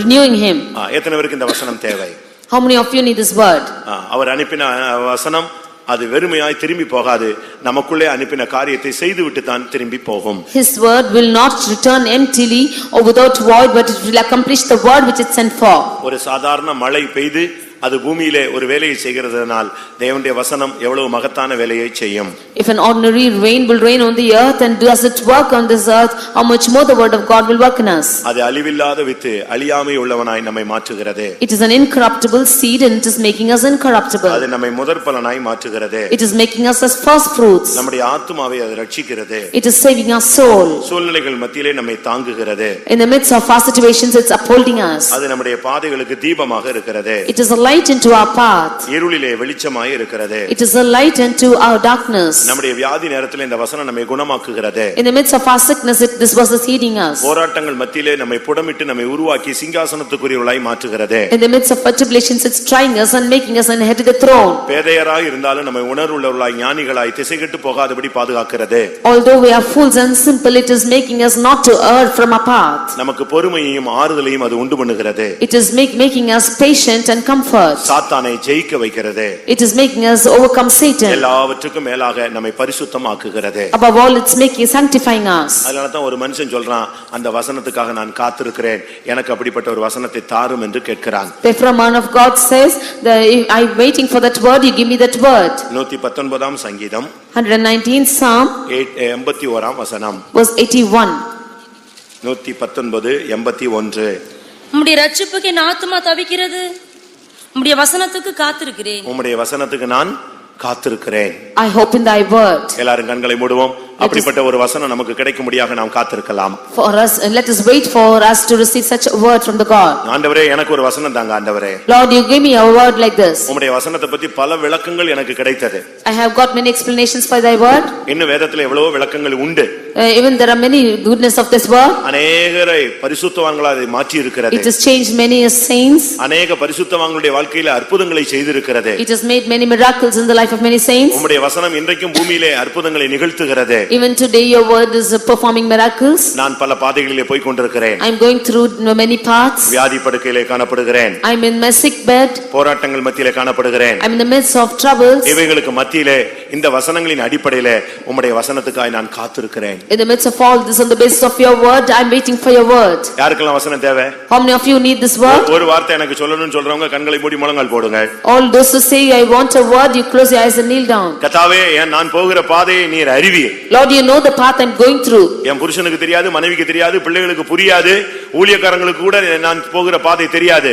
renewing him. எத்தனை பேருக்கு இந்த வசனம் தேவை? How many of you need this word? அவர் அனுப்பின வசனம் அது வெறுமையாய் திரும்பி போகாது. நமக்குள்ளே அனுப்பின காரியத்தை செய்துவிட்டு தான் திரும்பி போகும். His word will not return emptily or without void, but it will accomplish the word which it sent for. ஒரு சாதாரண மழை பெய்து அது பூமியிலே ஒரு வேலையை செய்கிறதுனால் தேவனுடைய வசனம் எவ்வளவு மகத்தான வேலையை செய்யும். If an ordinary rain will rain on the earth and does it work on this earth, how much more the word of God will work in us. அது அழிவில்லாத வித்து அழியாமை உள்ளவனாய் நம்மை மாற்றுகிறது. It is an incorruptible seed and it is making us incorruptible. அது நம்மை முதற்பலனாய் மாற்றுகிறது. It is making us as first fruits. நம்முடைய ஆத்துமாவை அது ரட்சிக்கிறது. It is saving our soul. சூழ்நிலைகள் மத்தியிலே நம்மை தாங்குகிறது. In the midst of our situations, it's upholding us. அது நம்முடைய பாதைகளுக்கு தீபமாக இருக்கிறது. It is a light into our path. இருளிலே வெளிச்சமாய் இருக்கிறது. It is a light into our darkness. நம்முடைய வியாதி நேரத்திலே இந்த வசனம் நம்மை குணமாக்குகிறது. In the midst of our sickness, this verse is healing us. போராட்டங்கள் மத்தியிலே நம்மை புடமிட்டு நம்மை உருவாக்கி சிங்காசனத்துக்குரியவர்களாய் மாற்றுகிறது. In the midst of tribulations, it's trying us and making us an head to the throne. பேதையராய் இருந்தாலும் நம்மை உணர்வுள்ளவர்களாய் ஞானிகளாய் திசைகெட்டு போகாதபடி பாதுகாக்கிறது. Although we are fools and simple, it is making us not to err from our path. நமக்கு பொறுமையையும் ஆறுதலையும் அது உண்டு பண்ணுகிறது. It is making us patient and comfort. சாத்தானை ஜெயிக்க வைக்கிறது. It is making us overcome Satan. எல்லாவற்றுக்கும் மேலாக நம்மை பரிசுத்தமாக்குகிறது. Above all, it's sanctifying us. அதனால தான் ஒரு மனுஷன் சொல்றான், அந்த வசனத்துக்காக நான் காத்திருக்கிறேன், எனக்கு அப்படிப்பட்ட ஒரு வசனத்தை தாரும் என்று கேட்கிறான். Therefore a man of God says, I'm waiting for that word, you give me that word. 119 சங்கீதம் 119 Psalm 81 வசனம், verse 81. 119 81. உம்முடைய ரட்சிப்புக்கு என் ஆத்துமா தவிக்கிறது, உம்முடைய வசனத்துக்கு காத்திருக்கிறேன். உம்முடைய வசனத்துக்கு நான் காத்திருக்கிறேன். I hope in thy word. எல்லாரும் கண்களை மூடுவோம். அப்படிப்பட்ட ஒரு வசனம் நமக்கு கிடைக்கும்படியாக நாம் காத்திருக்கலாம். For us, let us wait for us to receive such a word from the God. ஆண்டவரே, எனக்கு ஒரு வசனம் தாங்க ஆண்டவரே. Lord, you give me a word like this. உம்முடைய வசனத்தை பத்தி பல விளக்கங்கள் எனக்கு கிடைத்தது. I have got many explanations for thy word. இன்னும் வேதத்துல எவ்வளவோ விளக்கங்கள் உண்டு. Even there are many goodness of this word. அநேகரை பரிசுத்தவான்களாய் அதை மாற்றி இருக்கிறது. It has changed many saints. அநேக பரிசுத்தவான்களுடைய வாழ்க்கையில அற்புதங்களை செய்திருக்கிறது. It has made many miracles in the life of many saints. உம்முடைய வசனம் இன்றைக்கும் பூமியிலே அற்புதங்களை நிகழ்த்துகிறது. Even today your word is performing miracles. நான் பல பாதைகளிலே போய் கொண்டிருக்கிறேன். I am going through many paths. வியாதி படுக்கையிலே காணப்படுகிறேன். I am in my sick bed. போராட்டங்கள் மத்தியிலே காணப்படுகிறேன். I am in the midst of troubles. இவைகளுக்கு மத்தியிலே இந்த வசனங்களின் அடிப்படையிலே உம்முடைய வசனத்துக்காய் நான் காத்திருக்கிறேன். In the midst of all this, on the basis of your word, I am waiting for your word. யாருக்கெல்லாம் வசனம் தேவை? How many of you need this word? ஒரு வார்த்தை எனக்கு சொல்லணும்னு சொல்றவங்க கண்களை மூடி முழங்கால் போடுங்க. All those who say I want a word, you close your eyes and kneel down. கர்த்தாவே, நான் போகிற பாதையை நீர் அறிவீர். Lord, you know the path I'm going through. என் புருஷனுக்கு தெரியாது, மனைவிக்கு தெரியாது, பிள்ளைகளுக்கு புரியாது, ஊழியக்காரங்களுக்கு கூட நான் போகிற பாதை தெரியாது.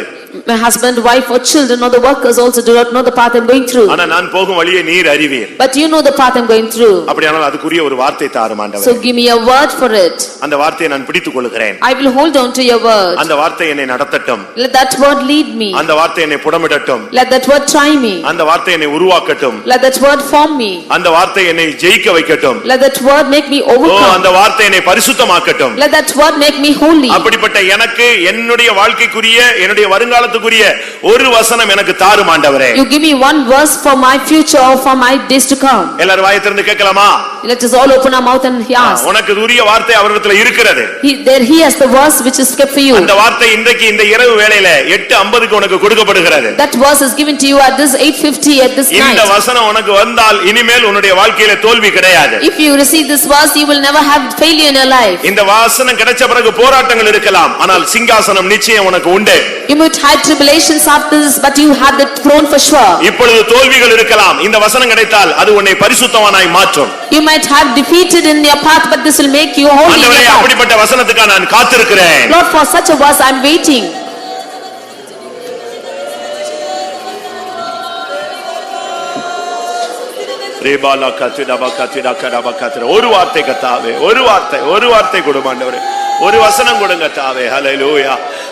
My husband, wife or children or the workers also do not know the path I'm going through. ஆனா நான் போகும் வழியை நீர் அறிவீர். But you know the path I'm going through. அப்படியானால் அதுக்குரிய ஒரு வார்த்தை தாரும் ஆண்டவரே. So give me a word for it. அந்த வார்த்தையை நான் பிடித்துக் கொள்கிறேன். I will hold on to your word. அந்த வார்த்தை என்னை நடத்தட்டும். Let that word lead me. அந்த வார்த்தை என்னை புடமிடட்டும். Let that word try me. அந்த வார்த்தை என்னை உருவாக்கட்டும். Let that word form me. அந்த வார்த்தை என்னை ஜெயிக்க வைக்கட்டும். Let that word make me overcome. அந்த வார்த்தை என்னை பரிசுத்தமாக்கட்டும். Let that word make me holy. அப்படிப்பட்ட எனக்கு என்னுடைய வாழ்க்கைக்குரிய என்னுடைய வருங்காலத்துக்குரிய ஒரு வசனம் எனக்கு தாரும் ஆண்டவரே. You give me one verse for my future or for my days to come. எல்லாரும் வாயை திறந்து கேட்கலாமா? Let us all open our mouth and ask. உனக்கு உரிய வார்த்தை அவரிடத்தில் இருக்கிறது. He has the verse which is kept for you. அந்த வார்த்தை இன்றைக்கு இந்த இரவு வேளையில 8:50க்கு உனக்கு கொடுக்கப்படுகிறது. That verse is given to you at this 8:50 at this night. இந்த வசனம் உனக்கு வந்தால் இனிமேல் உன்னுடைய வாழ்க்கையில தோல்வி கிடையாது. If you receive this verse, you will never have failure in your life. இந்த வசனம் கிடைச்ச பிறகு போராட்டங்கள் இருக்கலாம், ஆனால் சிங்காசனம் நிச்சயம் உனக்கு உண்டு. You might have tribulations after this, but you have the throne for sure. இப்பொழுது தோல்விகள் இருக்கலாம், இந்த வசனம் கிடைத்தால் அது உன்னை பரிசுத்தவானாய் மாற்றும். You might have defeated in your path, but this will make you holy. ஆண்டவரே, அப்படிப்பட்ட வசனத்துக்கு நான் காத்திருக்கிறேன். Lord, for such a verse I am waiting. ரேபாலா கத்திடபா கத்திடா கடபா கத்திர ஒரு வார்த்தை கத்தாவே, ஒரு வார்த்தை கொடுங்க ஆண்டவரே, ஒரு வசனம் கொடுங்க தாவே. ஹல்லேலூயா.